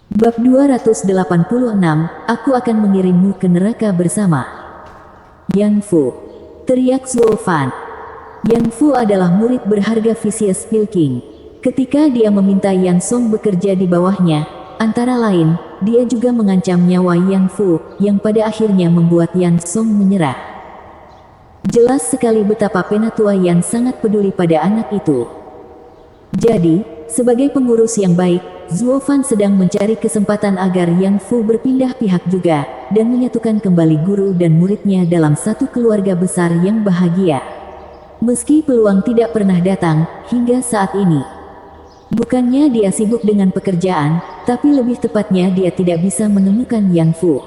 Bab 286, aku akan mengirimmu ke neraka bersama Yang Fu. Teriak Zuo Fan. Yang Fu adalah murid berharga Vicious Pilking. Ketika dia meminta Yang Song bekerja di bawahnya, antara lain, dia juga mengancam nyawa Yang Fu, yang pada akhirnya membuat Yang Song menyerah. Jelas sekali betapa Penatua Yan sangat peduli pada anak itu. Jadi, sebagai pengurus yang baik, Zuo Fan sedang mencari kesempatan agar Yang Fu berpindah pihak juga, dan menyatukan kembali guru dan muridnya dalam satu keluarga besar yang bahagia. Meski peluang tidak pernah datang, hingga saat ini. Bukannya dia sibuk dengan pekerjaan, tapi lebih tepatnya dia tidak bisa menemukan Yang Fu.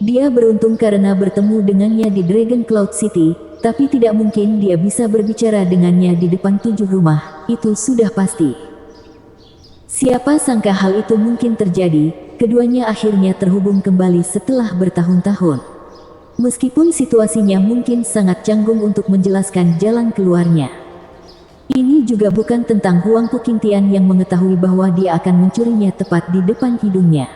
Dia beruntung karena bertemu dengannya di Dragon Cloud City, tapi tidak mungkin dia bisa berbicara dengannya di depan 7 rumah, itu sudah pasti. Siapa sangka hal itu mungkin terjadi, keduanya akhirnya terhubung kembali setelah bertahun-tahun. Meskipun situasinya mungkin sangat canggung untuk menjelaskan jalan keluarnya. Ini juga bukan tentang Huang Puqingtian yang mengetahui bahwa dia akan mencurinya tepat di depan hidungnya.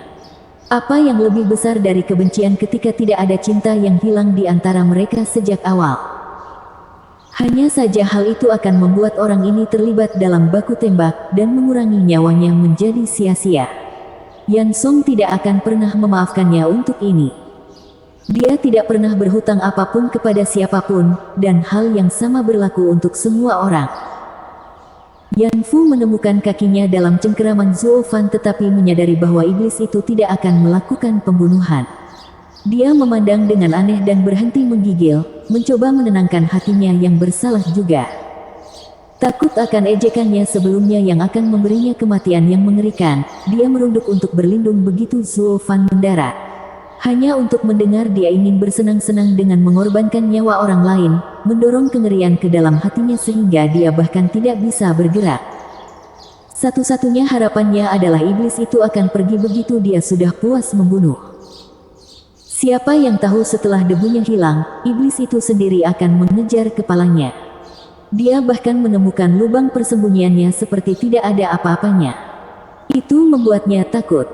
Apa yang lebih besar dari kebencian ketika tidak ada cinta yang hilang di antara mereka sejak awal? Hanya saja hal itu akan membuat orang ini terlibat dalam baku tembak dan mengurangi nyawanya menjadi sia-sia. Yan Song tidak akan pernah memaafkannya untuk ini. Dia tidak pernah berhutang apapun kepada siapapun, dan hal yang sama berlaku untuk semua orang. Yan Fu menemukan kakinya dalam cengkeraman Zuo Fan tetapi menyadari bahwa iblis itu tidak akan melakukan pembunuhan. Dia memandang dengan aneh dan berhenti menggigil, mencoba menenangkan hatinya yang bersalah juga. Takut akan ejekannya sebelumnya yang akan memberinya kematian yang mengerikan, dia merunduk untuk berlindung begitu Zuo Fan mendarat. Hanya untuk mendengar dia ingin bersenang-senang dengan mengorbankan nyawa orang lain, mendorong kengerian ke dalam hatinya sehingga dia bahkan tidak bisa bergerak. Satu-satunya harapannya adalah iblis itu akan pergi begitu dia sudah puas membunuh. Siapa yang tahu setelah debunya hilang, iblis itu sendiri akan mengejar kepalanya. Dia bahkan menemukan lubang persembunyiannya seperti tidak ada apa-apanya. Itu membuatnya takut.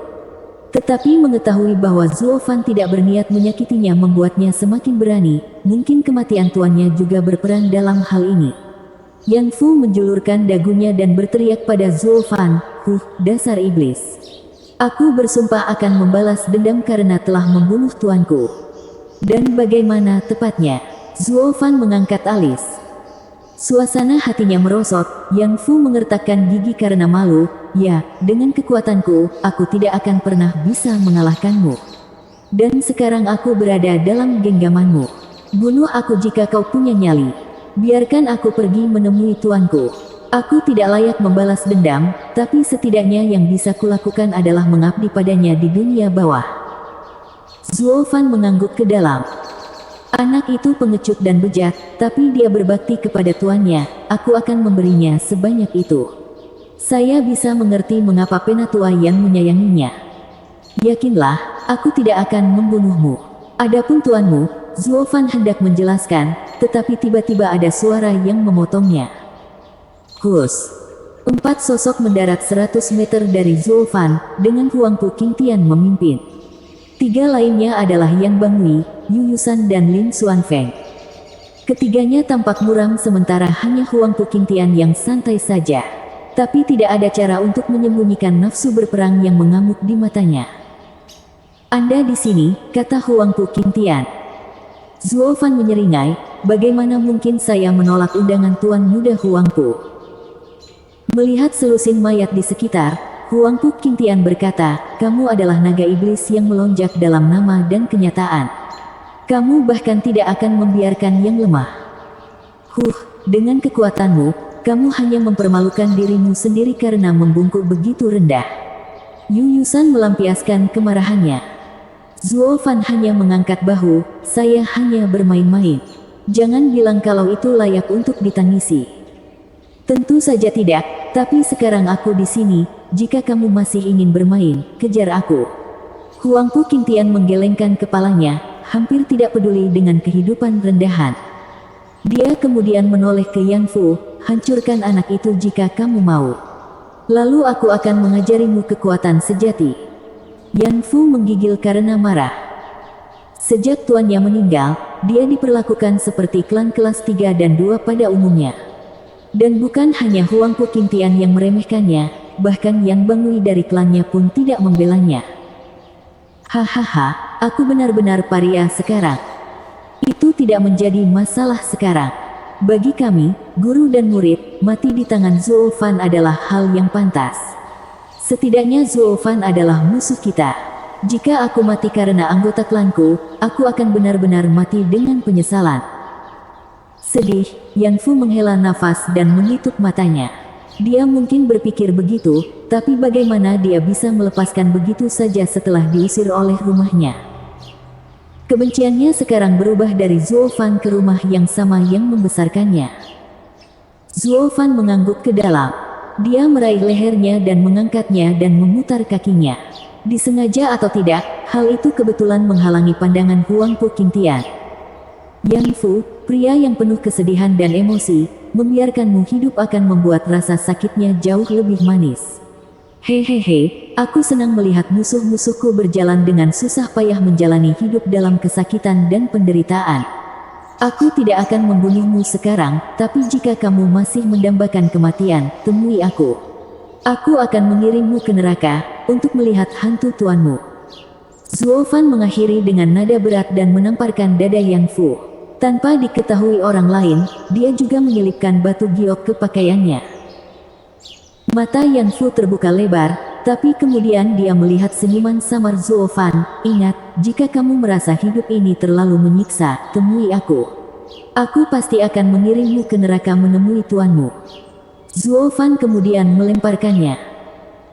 Tetapi mengetahui bahwa Zuo Fan tidak berniat menyakitinya membuatnya semakin berani, mungkin kematian tuannya juga berperan dalam hal ini. Yang Fu menjulurkan dagunya dan berteriak pada Zuo Fan, dasar iblis. Aku bersumpah akan membalas dendam karena telah membunuh tuanku. Dan bagaimana tepatnya? Zuo Fan mengangkat alis. Suasana hatinya merosot, Yang Fu mengertakkan gigi karena malu. Ya, dengan kekuatanku, aku tidak akan pernah bisa mengalahkanmu. Dan sekarang aku berada dalam genggamanmu. Bunuh aku jika kau punya nyali. Biarkan aku pergi menemui tuanku. Aku tidak layak membalas dendam, tapi setidaknya yang bisa kulakukan adalah mengabdi padanya di dunia bawah. Zuo Fan mengangguk ke dalam. Anak itu pengecut dan bejat, tapi dia berbakti kepada tuannya, aku akan memberinya sebanyak itu. Saya bisa mengerti mengapa Penatua yang menyayanginya. Yakinlah, aku tidak akan membunuhmu. Adapun tuanmu, Zuo Fan hendak menjelaskan, tetapi tiba-tiba ada suara yang memotongnya. Hus! 4 sosok mendarat 100 meter dari Zuo Fan, dengan Huang Puqingtian memimpin. 3 lainnya adalah Yang Bangui, Yu Yusan dan Lin Xuanfeng. Ketiganya tampak muram sementara hanya Huang Puqingtian yang santai saja. Tapi tidak ada cara untuk menyembunyikan nafsu berperang yang mengamuk di matanya. Anda di sini, kata Huang Puqingtian. Zuo Fan menyeringai, bagaimana mungkin saya menolak undangan Tuan Muda Huang Pu? Melihat selusin mayat di sekitar, Huang Puqingtian berkata, kamu adalah naga iblis yang melonjak dalam nama dan kenyataan. Kamu bahkan tidak akan membiarkan yang lemah. Dengan kekuatanmu, kamu hanya mempermalukan dirimu sendiri karena membungkuk begitu rendah. Yu Yusan melampiaskan kemarahannya. Zuo Fan hanya mengangkat bahu, saya hanya bermain-main. Jangan bilang kalau itu layak untuk ditangisi. Tentu saja tidak, tapi sekarang aku di sini, jika kamu masih ingin bermain, kejar aku. Huang Puqingtian menggelengkan kepalanya, hampir tidak peduli dengan kehidupan rendahan. Dia kemudian menoleh ke Yang Fu, hancurkan anak itu jika kamu mau. Lalu aku akan mengajarimu kekuatan sejati. Yang Fu menggigil karena marah. Sejak tuannya meninggal, dia diperlakukan seperti klan kelas 3 dan 2 pada umumnya. Dan bukan hanya Huang Pu Qingtian yang meremehkannya, bahkan Yang Bangui dari klannya pun tidak membelanya. Hahaha, aku benar-benar paria sekarang. Itu tidak menjadi masalah sekarang. Bagi kami, guru dan murid, mati di tangan Zuo Fan adalah hal yang pantas. Setidaknya Zuo Fan adalah musuh kita. Jika aku mati karena anggota klanku, aku akan benar-benar mati dengan penyesalan. Sedih, Yang Fu menghela nafas dan menutup matanya. Dia mungkin berpikir begitu, tapi bagaimana dia bisa melepaskan begitu saja setelah diusir oleh rumahnya? Kebenciannya sekarang berubah dari Zuo Fan ke rumah yang sama yang membesarkannya. Zuo Fan mengangguk ke dalam. Dia meraih lehernya dan mengangkatnya dan memutar kakinya. Disengaja atau tidak, hal itu kebetulan menghalangi pandangan Huang Pu Qingtian. Yang Fu, pria yang penuh kesedihan dan emosi, membiarkanmu hidup akan membuat rasa sakitnya jauh lebih manis. Hehehe, aku senang melihat musuh-musuhku berjalan dengan susah payah menjalani hidup dalam kesakitan dan penderitaan. Aku tidak akan membunuhmu sekarang, tapi jika kamu masih mendambakan kematian, temui aku. Aku akan mengirimmu ke neraka, untuk melihat hantu tuanmu. Zuo Fan mengakhiri dengan nada berat dan menamparkan dada Yang Fu. Tanpa diketahui orang lain, dia juga menyelipkan batu giok ke pakaiannya. Mata Yang Fu terbuka lebar, tapi kemudian dia melihat senyuman samar Zuo Fan. Ingat, jika kamu merasa hidup ini terlalu menyiksa, temui aku. Aku pasti akan mengirimmu ke neraka menemui tuanmu. Zuo Fan kemudian melemparkannya.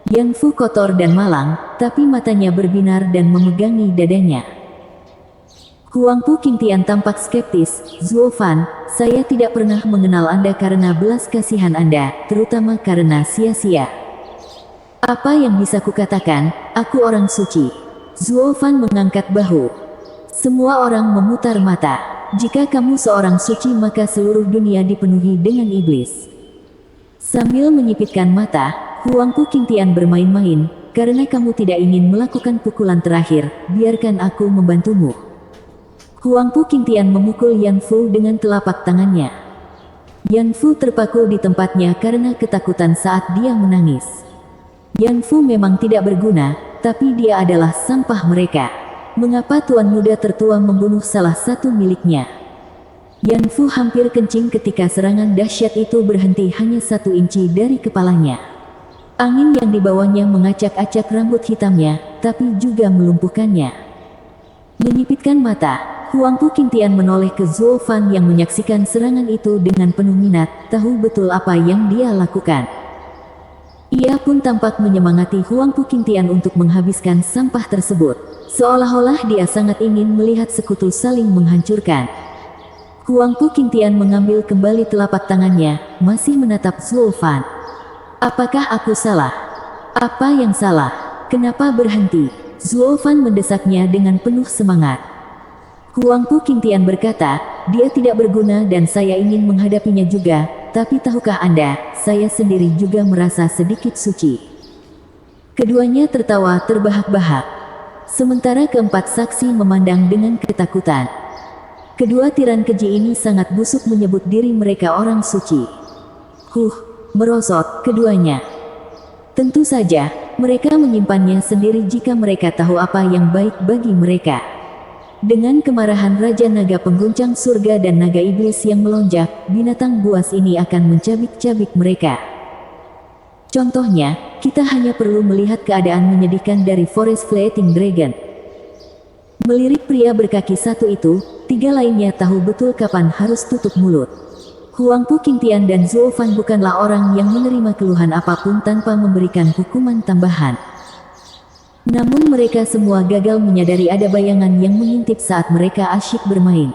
Yang Fu kotor dan malang, tapi matanya berbinar dan memegangi dadanya. Huang Pu Qingtian tampak skeptis. Zuo Fan, saya tidak pernah mengenal Anda karena belas kasihan Anda, terutama karena sia-sia. Apa yang bisa kukatakan, aku orang suci. Zuo Fan mengangkat bahu. Semua orang memutar mata. Jika kamu seorang suci maka seluruh dunia dipenuhi dengan iblis. Sambil menyipitkan mata, Huang Pu Qingtian bermain-main, karena kamu tidak ingin melakukan pukulan terakhir, biarkan aku membantumu. Huang Pu Qingtian memukul Yang Fu dengan telapak tangannya. Yang Fu terpaku di tempatnya karena ketakutan saat dia menangis. Yang Fu memang tidak berguna, tapi dia adalah sampah mereka. Mengapa tuan muda tertua membunuh salah satu miliknya? Yang Fu hampir kencing ketika serangan dahsyat itu berhenti hanya 1 inci dari kepalanya. Angin yang dibawanya mengacak-acak rambut hitamnya, tapi juga melumpuhkannya. Menyipitkan mata, Huang Pu Qingtian menoleh ke Zuo Fan yang menyaksikan serangan itu dengan penuh minat, tahu betul apa yang dia lakukan. Ia pun tampak menyemangati Huang Pu Qingtian untuk menghabiskan sampah tersebut, seolah-olah dia sangat ingin melihat sekutu saling menghancurkan. Huang Pu Qingtian mengambil kembali telapak tangannya, masih menatap Zuo Fan. Apakah aku salah? Apa yang salah? Kenapa berhenti? Zuo Fan mendesaknya dengan penuh semangat. Huang Pu Qingtian berkata, dia tidak berguna dan saya ingin menghadapinya juga, tapi tahukah Anda, saya sendiri juga merasa sedikit suci. Keduanya tertawa terbahak-bahak. Sementara keempat saksi memandang dengan ketakutan. Kedua tiran keji ini sangat busuk menyebut diri mereka orang suci. Merosot keduanya. Tentu saja, mereka menyimpannya sendiri jika mereka tahu apa yang baik bagi mereka. Dengan kemarahan Raja Naga Pengguncang Surga dan Naga Iblis yang melonjak, binatang buas ini akan mencabik-cabik mereka. Contohnya, kita hanya perlu melihat keadaan menyedihkan dari Forest Fleeting Dragon. Melirik pria berkaki satu itu, 3 lainnya tahu betul kapan harus tutup mulut. Huang Pu Qingtian dan Zuo Fan bukanlah orang yang menerima keluhan apapun tanpa memberikan hukuman tambahan. Namun mereka semua gagal menyadari ada bayangan yang mengintip saat mereka asyik bermain.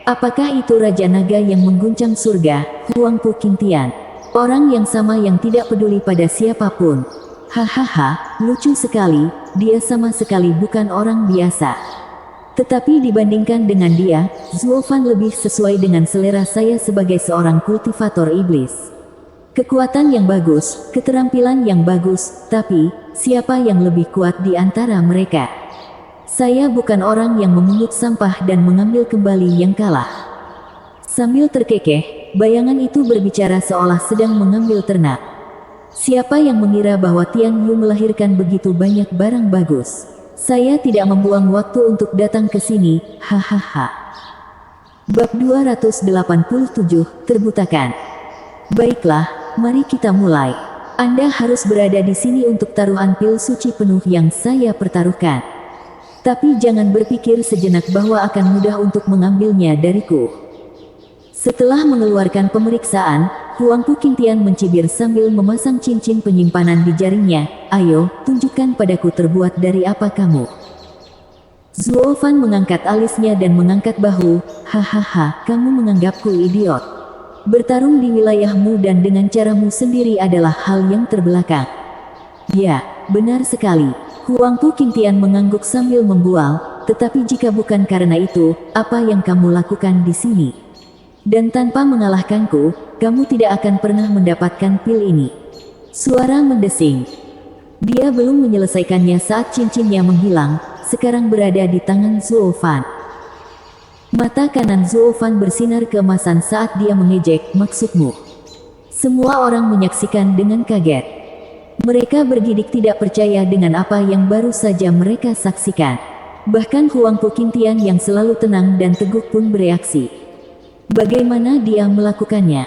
Apakah itu Raja Naga yang mengguncang surga, Huang Pu Qingtian? Orang yang sama yang tidak peduli pada siapapun. Hahaha, lucu sekali, dia sama sekali bukan orang biasa. Tetapi dibandingkan dengan dia, Zuo Fan lebih sesuai dengan selera saya sebagai seorang kultivator iblis. Kekuatan yang bagus, keterampilan yang bagus, tapi siapa yang lebih kuat di antara mereka? Saya bukan orang yang memungut sampah dan mengambil kembali yang kalah. Sambil terkekeh, bayangan itu berbicara seolah sedang mengambil ternak. Siapa yang mengira bahwa Tian Yu melahirkan begitu banyak barang bagus? Saya tidak membuang waktu untuk datang ke sini, hahaha. Bab 287, Terbutakan. Baiklah, mari kita mulai. Anda harus berada di sini untuk taruhan pil suci penuh yang saya pertaruhkan. Tapi jangan berpikir sejenak bahwa akan mudah untuk mengambilnya dariku. Setelah mengeluarkan pemeriksaan, Huang Pu Qingtian mencibir sambil memasang cincin penyimpanan di jarinya. Ayo, tunjukkan padaku terbuat dari apa kamu. Zuo Fan mengangkat alisnya dan mengangkat bahu. Hahaha, kamu menganggapku idiot. Bertarung di wilayahmu dan dengan caramu sendiri adalah hal yang terbelakang. Ya, benar sekali. Huang Pu Qingtian mengangguk sambil membual, tetapi jika bukan karena itu, apa yang kamu lakukan di sini? Dan tanpa mengalahkanku, kamu tidak akan pernah mendapatkan pil ini. Suara mendesing. Dia belum menyelesaikannya saat cincinnya menghilang, sekarang berada di tangan Zuo Fan. Mata kanan Zuo Fan bersinar keemasan saat dia mengejek, maksudmu? Semua orang menyaksikan dengan kaget. Mereka bergidik tidak percaya dengan apa yang baru saja mereka saksikan. Bahkan Huang Pu Qingtian yang selalu tenang dan teguh pun bereaksi. Bagaimana dia melakukannya?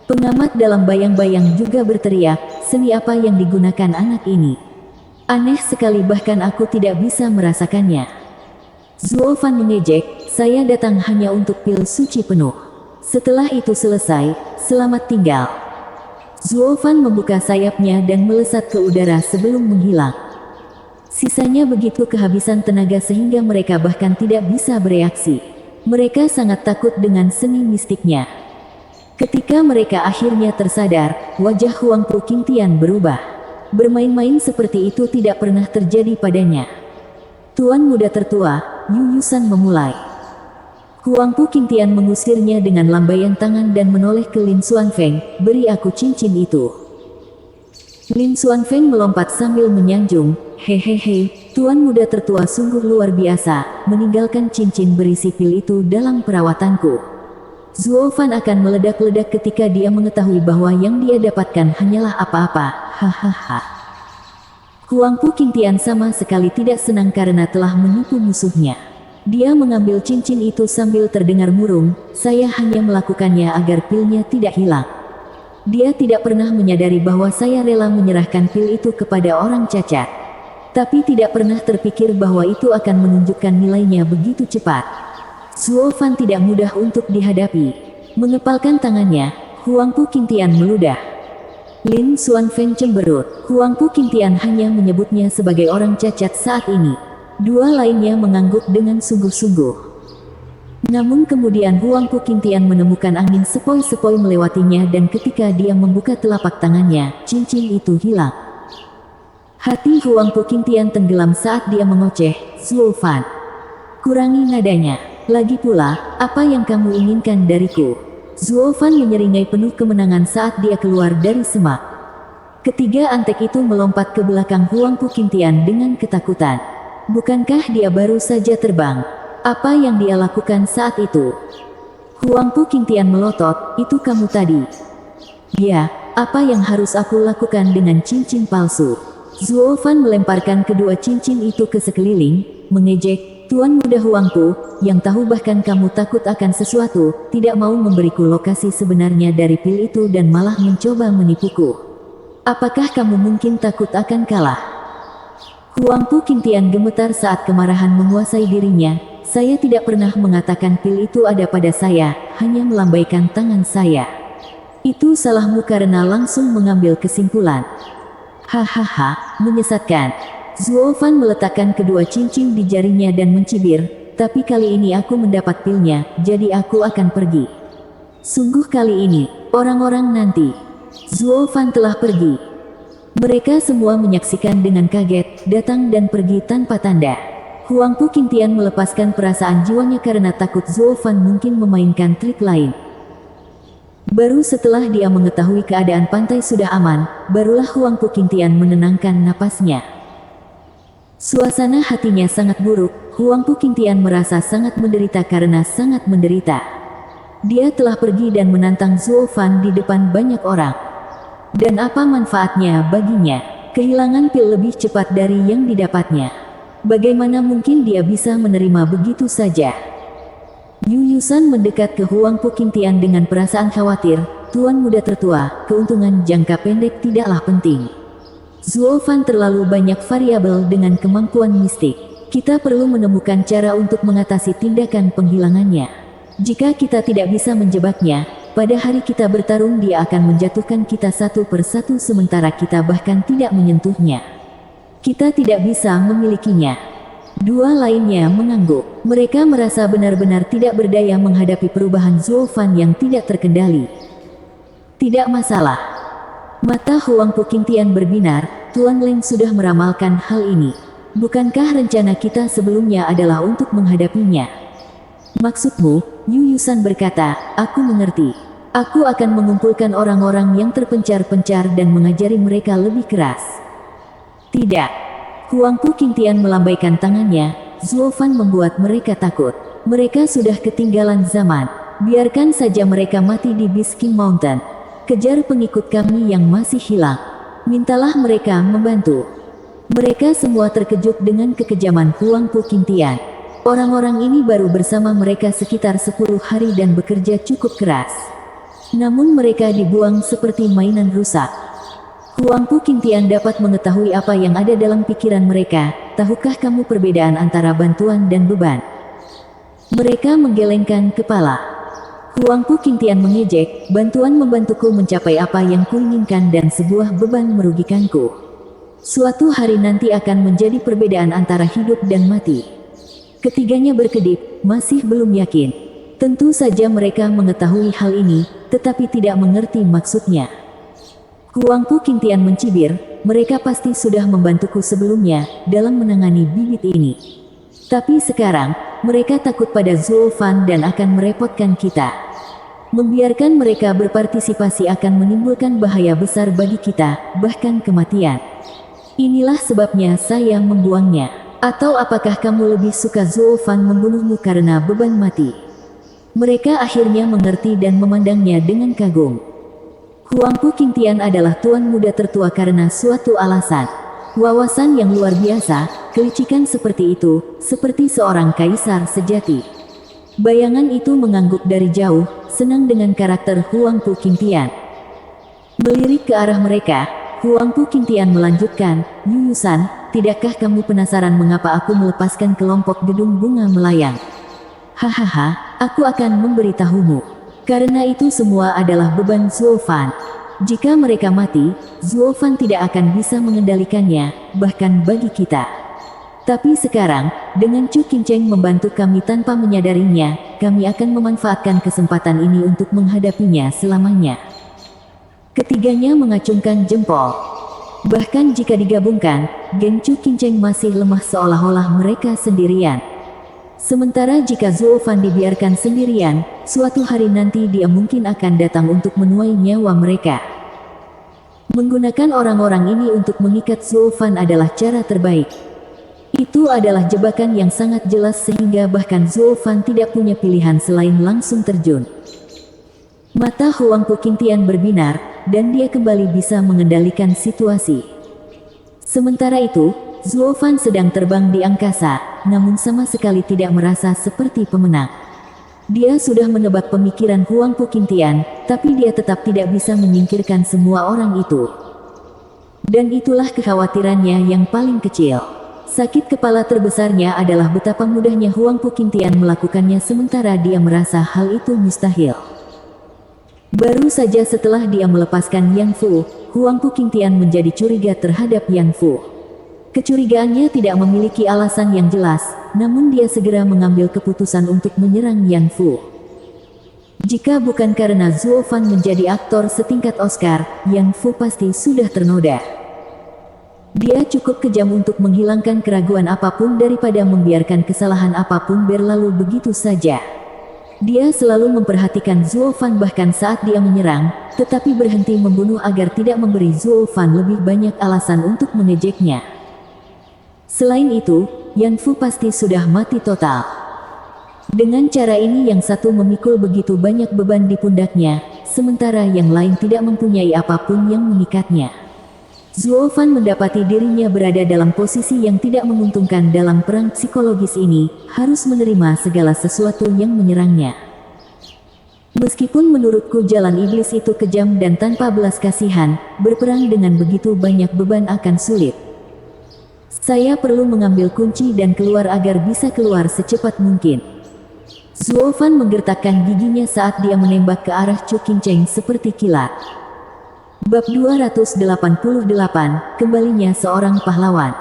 Pengamat dalam bayang-bayang juga berteriak, seni apa yang digunakan anak ini? Aneh sekali, bahkan aku tidak bisa merasakannya. Zuo Fan mengejek, saya datang hanya untuk pil suci penuh. Setelah itu selesai, selamat tinggal. Zuo Fan membuka sayapnya dan melesat ke udara sebelum menghilang. Sisanya begitu kehabisan tenaga sehingga mereka bahkan tidak bisa bereaksi. Mereka sangat takut dengan seni mistiknya. Ketika mereka akhirnya tersadar, wajah Huang Pu Qingtian berubah. Bermain-main seperti itu tidak pernah terjadi padanya. Tuan muda tertua, Yu Yusan memulai. Huang Pu Qingtian mengusirnya dengan lambaian tangan dan menoleh ke Lin Xuanfeng, beri aku cincin itu. Lin Xuanfeng melompat sambil menyanjung, hehehe, tuan muda tertua sungguh luar biasa, meninggalkan cincin berisi pil itu dalam perawatanku. Zuo Fan akan meledak-ledak ketika dia mengetahui bahwa yang dia dapatkan hanyalah apa-apa, hahaha. Huang Pu Qingtian sama sekali tidak senang karena telah menipu musuhnya. Dia mengambil cincin itu sambil terdengar murung, saya hanya melakukannya agar pilnya tidak hilang. Dia tidak pernah menyadari bahwa saya rela menyerahkan pil itu kepada orang cacat. Tapi tidak pernah terpikir bahwa itu akan menunjukkan nilainya begitu cepat. Zuo Fan tidak mudah untuk dihadapi. Mengepalkan tangannya, Huang Pu Qingtian meludah. Lin Xuanfeng cemberut, Huang Pu Qingtian hanya menyebutnya sebagai orang cacat saat ini. Dua lainnya mengangguk dengan sungguh-sungguh. Namun kemudian Huang Pu Qingtian menemukan angin sepoi-sepoi melewatinya dan ketika dia membuka telapak tangannya, cincin itu hilang. Hati Huang Pu Qingtian tenggelam saat dia mengoceh, Zuo Fan. Kurangi nadanya. Lagi pula, apa yang kamu inginkan dariku? Zuo Fan menyeringai penuh kemenangan saat dia keluar dari semak. Ketiga antek itu melompat ke belakang Huang Pu Qingtian dengan ketakutan. Bukankah dia baru saja terbang? Apa yang dia lakukan saat itu? Huang Pu Qingtian melotot, itu kamu tadi. Ya, apa yang harus aku lakukan dengan cincin palsu? Zuo Fan melemparkan kedua cincin itu ke sekeliling, mengejek, Tuan muda Huang Pu, yang tahu bahkan kamu takut akan sesuatu, tidak mau memberiku lokasi sebenarnya dari pil itu dan malah mencoba menipuku. Apakah kamu mungkin takut akan kalah? Huang Pu Qingtian gemetar saat kemarahan menguasai dirinya. Saya tidak pernah mengatakan pil itu ada pada saya, hanya melambaikan tangan saya. Itu salahmu karena langsung mengambil kesimpulan. Hahaha, menyesatkan. Zuo Fan meletakkan kedua cincin di jarinya dan mencibir, tapi kali ini aku mendapat pilnya, jadi aku akan pergi. Sungguh kali ini, orang-orang nanti. Zuo Fan telah pergi. Mereka semua menyaksikan dengan kaget, datang dan pergi tanpa tanda. Huang Pu Qingtian melepaskan perasaan jiwanya karena takut Zuo Fan mungkin memainkan trik lain. Baru setelah dia mengetahui keadaan pantai sudah aman, barulah Huang Puqingtian menenangkan napasnya. Suasana hatinya sangat buruk, Huang Puqingtian merasa sangat menderita karena sangat menderita. Dia telah pergi dan menantang Zuo Fan di depan banyak orang. Dan apa manfaatnya baginya? Kehilangan pil lebih cepat dari yang didapatnya. Bagaimana mungkin dia bisa menerima begitu saja? Yu Yusan mendekat ke Huang Puqingtian dengan perasaan khawatir. Tuan muda tertua, keuntungan jangka pendek tidaklah penting. Zuo Fan terlalu banyak variabel dengan kemampuan mistik. Kita perlu menemukan cara untuk mengatasi tindakan penghilangannya. Jika kita tidak bisa menjebaknya, pada hari kita bertarung dia akan menjatuhkan kita satu persatu sementara kita bahkan tidak menyentuhnya. Kita tidak bisa memilikinya. Dua lainnya mengangguk. Mereka merasa benar-benar tidak berdaya menghadapi perubahan Zuo Fan yang tidak terkendali. Tidak masalah. Mata Huang Puqingtian berbinar, Tuan Leng sudah meramalkan hal ini. Bukankah rencana kita sebelumnya adalah untuk menghadapinya? Maksudmu, Yu Yusan berkata, aku mengerti. Aku akan mengumpulkan orang-orang yang terpencar-pencar dan mengajari mereka lebih keras. Tidak. Huang Puqingtian melambaikan tangannya. Zuo Fan membuat mereka takut. Mereka sudah ketinggalan zaman. Biarkan saja mereka mati di Bisking Mountain. Kejar pengikut kami yang masih hilang. Mintalah mereka membantu. Mereka semua terkejut dengan kekejaman Huang Puqingtian. Orang-orang ini baru bersama mereka sekitar 10 hari dan bekerja cukup keras. Namun mereka dibuang seperti mainan rusak. Huang Puqingtian dapat mengetahui apa yang ada dalam pikiran mereka. Tahukah kamu perbedaan antara bantuan dan beban? Mereka menggelengkan kepala. Huang Puqingtian mengejek, bantuan membantuku mencapai apa yang kuinginkan dan sebuah beban merugikanku. Suatu hari nanti akan menjadi perbedaan antara hidup dan mati. Ketiganya berkedip, masih belum yakin. Tentu saja mereka mengetahui hal ini, tetapi tidak mengerti maksudnya. Huang Puqingtian mencibir, mereka pasti sudah membantuku sebelumnya dalam menangani bibit ini. Tapi sekarang, mereka takut pada Zuo Fan dan akan merepotkan kita. Membiarkan mereka berpartisipasi akan menimbulkan bahaya besar bagi kita, bahkan kematian. Inilah sebabnya saya membuangnya. Atau apakah kamu lebih suka Zuo Fan membunuhmu karena beban mati? Mereka akhirnya mengerti dan memandangnya dengan kagum. Huang Puqingtian adalah tuan muda tertua karena suatu alasan. Wawasan yang luar biasa, kelicikan seperti itu, seperti seorang kaisar sejati. Bayangan itu mengangguk dari jauh, senang dengan karakter Huang Puqingtian. Melirik ke arah mereka, Huang Puqingtian melanjutkan, Yu Yusan, tidakkah kamu penasaran mengapa aku melepaskan kelompok gedung bunga melayang? Hahaha, aku akan memberitahumu. Karena itu semua adalah beban Zuo Fan. Jika mereka mati, Zuo Fan tidak akan bisa mengendalikannya, bahkan bagi kita. Tapi sekarang, dengan Chu Qingcheng membantu kami tanpa menyadarinya, kami akan memanfaatkan kesempatan ini untuk menghadapinya selamanya. Ketiganya mengacungkan jempol. Bahkan jika digabungkan, geng Chu Qingcheng masih lemah seolah-olah mereka sendirian. Sementara jika Zuo Fan dibiarkan sendirian, suatu hari nanti dia mungkin akan datang untuk menuai nyawa mereka. Menggunakan orang-orang ini untuk mengikat Zuo Fan adalah cara terbaik. Itu adalah jebakan yang sangat jelas sehingga bahkan Zuo Fan tidak punya pilihan selain langsung terjun. Mata Huang Puqingtian berbinar, dan dia kembali bisa mengendalikan situasi. Sementara itu, Zuo Fan sedang terbang di angkasa, namun sama sekali tidak merasa seperti pemenang. Dia sudah menebak pemikiran Huang Puqingtian, tapi dia tetap tidak bisa menyingkirkan semua orang itu. Dan itulah kekhawatirannya yang paling kecil. Sakit kepala terbesarnya adalah betapa mudahnya Huang Puqingtian melakukannya sementara dia merasa hal itu mustahil. Baru saja setelah dia melepaskan Yang Fu, Huang Puqingtian menjadi curiga terhadap Yang Fu. Kecurigaannya tidak memiliki alasan yang jelas, namun dia segera mengambil keputusan untuk menyerang Yang Fu. Jika bukan karena Zuo Fan menjadi aktor setingkat Oscar, Yang Fu pasti sudah ternoda. Dia cukup kejam untuk menghilangkan keraguan apapun daripada membiarkan kesalahan apapun berlalu begitu saja. Dia selalu memperhatikan Zuo Fan bahkan saat dia menyerang, tetapi berhenti membunuh agar tidak memberi Zuo Fan lebih banyak alasan untuk mengejeknya. Selain itu, Yang Fu pasti sudah mati total. Dengan cara ini yang satu memikul begitu banyak beban di pundaknya, sementara yang lain tidak mempunyai apapun yang mengikatnya. Zuo Fan mendapati dirinya berada dalam posisi yang tidak menguntungkan dalam perang psikologis ini, harus menerima segala sesuatu yang menyerangnya. Meskipun menurutku jalan iblis itu kejam dan tanpa belas kasihan, berperang dengan begitu banyak beban akan sulit. Saya perlu mengambil kunci dan keluar agar bisa keluar secepat mungkin. Zuo Fan menggertakkan giginya saat dia menembak ke arah Chu Qingcheng seperti kilat. Bab 288, Kembalinya Seorang Pahlawan.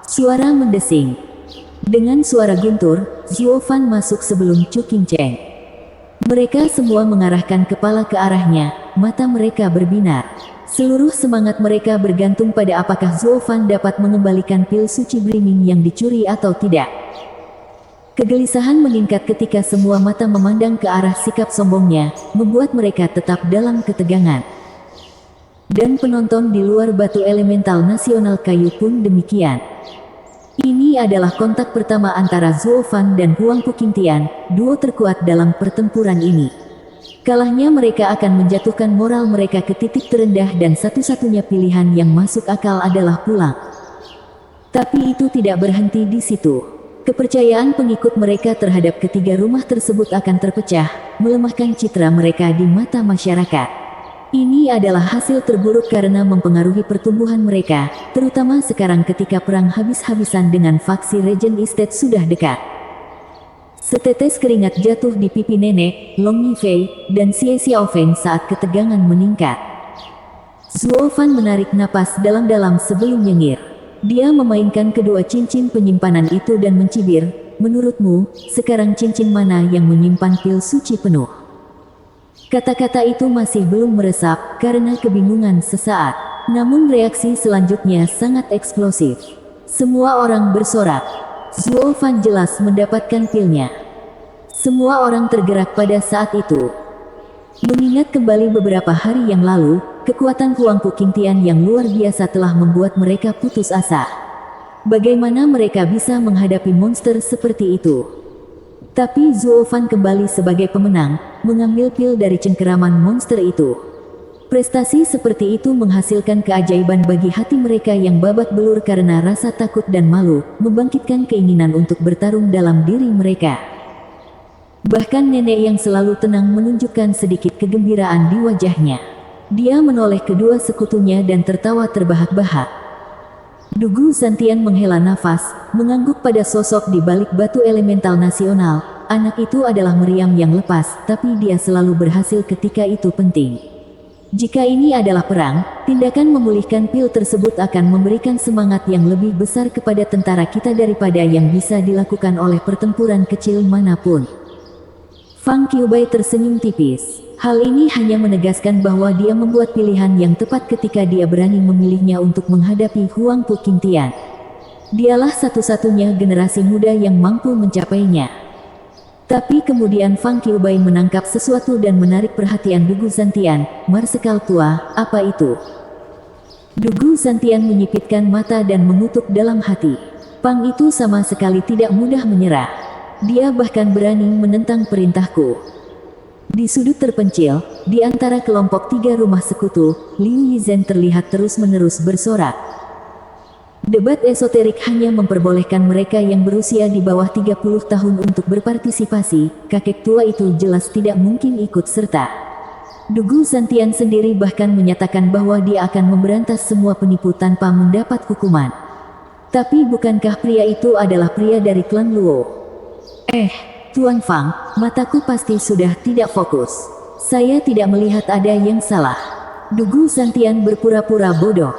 Suara mendesing. Dengan suara guntur, Zuo Fan masuk sebelum Chu Qingcheng. Mereka semua mengarahkan kepala ke arahnya, mata mereka berbinar. Seluruh semangat mereka bergantung pada apakah Zuo Fan dapat mengembalikan pil suci Briming yang dicuri atau tidak. Kegelisahan meningkat ketika semua mata memandang ke arah sikap sombongnya, membuat mereka tetap dalam ketegangan. Dan penonton di luar Batu Elemental Nasional Kayu pun demikian. Ini adalah kontak pertama antara Zuo Fan dan Huang Puqingtian, duo terkuat dalam pertempuran ini. Kalahnya mereka akan menjatuhkan moral mereka ke titik terendah dan satu-satunya pilihan yang masuk akal adalah pulang. Tapi itu tidak berhenti di situ. Kepercayaan pengikut mereka terhadap ketiga rumah tersebut akan terpecah, melemahkan citra mereka di mata masyarakat. Ini adalah hasil terburuk karena mempengaruhi pertumbuhan mereka, terutama sekarang ketika perang habis-habisan dengan faksi Regent Estate sudah dekat. Setetes keringat jatuh di pipi nenek, Long Yifei, dan Xie Xiaofeng saat ketegangan meningkat. Zuo Fan menarik napas dalam-dalam sebelum nyengir. Dia memainkan kedua cincin penyimpanan itu dan mencibir, "Menurutmu, sekarang cincin mana yang menyimpan pil suci penuh?" Kata-kata itu masih belum meresap karena kebingungan sesaat. Namun reaksi selanjutnya sangat eksplosif. Semua orang bersorak. Zuo Fan jelas mendapatkan pilnya. Semua orang tergerak pada saat itu. Mengingat kembali beberapa hari yang lalu, kekuatan Huang Puqingtian yang luar biasa telah membuat mereka putus asa. Bagaimana mereka bisa menghadapi monster seperti itu? Tapi Zuo Fan kembali sebagai pemenang, mengambil pil dari cengkeraman monster itu. Prestasi seperti itu menghasilkan keajaiban bagi hati mereka yang babak belur karena rasa takut dan malu, membangkitkan keinginan untuk bertarung dalam diri mereka. Bahkan nenek yang selalu tenang menunjukkan sedikit kegembiraan di wajahnya. Dia menoleh kedua sekutunya dan tertawa terbahak-bahak. Dugu Zantian menghela nafas, mengangguk pada sosok di balik Batu Elemental Nasional. Anak itu adalah meriam yang lepas, tapi dia selalu berhasil ketika itu penting. Jika ini adalah perang, tindakan memulihkan pil tersebut akan memberikan semangat yang lebih besar kepada tentara kita daripada yang bisa dilakukan oleh pertempuran kecil manapun. Fang Qiubai tersenyum tipis. Hal ini hanya menegaskan bahwa dia membuat pilihan yang tepat ketika dia berani memilihnya untuk menghadapi Huang Puqingtian. Dialah satu-satunya generasi muda yang mampu mencapainya. Tapi kemudian Fang Qiubai menangkap sesuatu dan menarik perhatian Dugu Zantian. "Marsekal tua, apa itu?" Dugu Zantian menyipitkan mata dan mengutuk dalam hati. Pang itu sama sekali tidak mudah menyerah. Dia bahkan berani menentang perintahku. Di sudut terpencil, di antara kelompok tiga rumah sekutu, Liu Yizhen terlihat terus-menerus bersorak. Debat esoterik hanya memperbolehkan mereka yang berusia di bawah 30 tahun untuk berpartisipasi, kakek tua itu jelas tidak mungkin ikut serta. Dugu Zantian sendiri bahkan menyatakan bahwa dia akan memberantas semua penipu tanpa mendapat hukuman. Tapi bukankah pria itu adalah pria dari klan Luo? Tuan Fang, mataku pasti sudah tidak fokus. Saya tidak melihat ada yang salah. Dugu Zantian berpura-pura bodoh.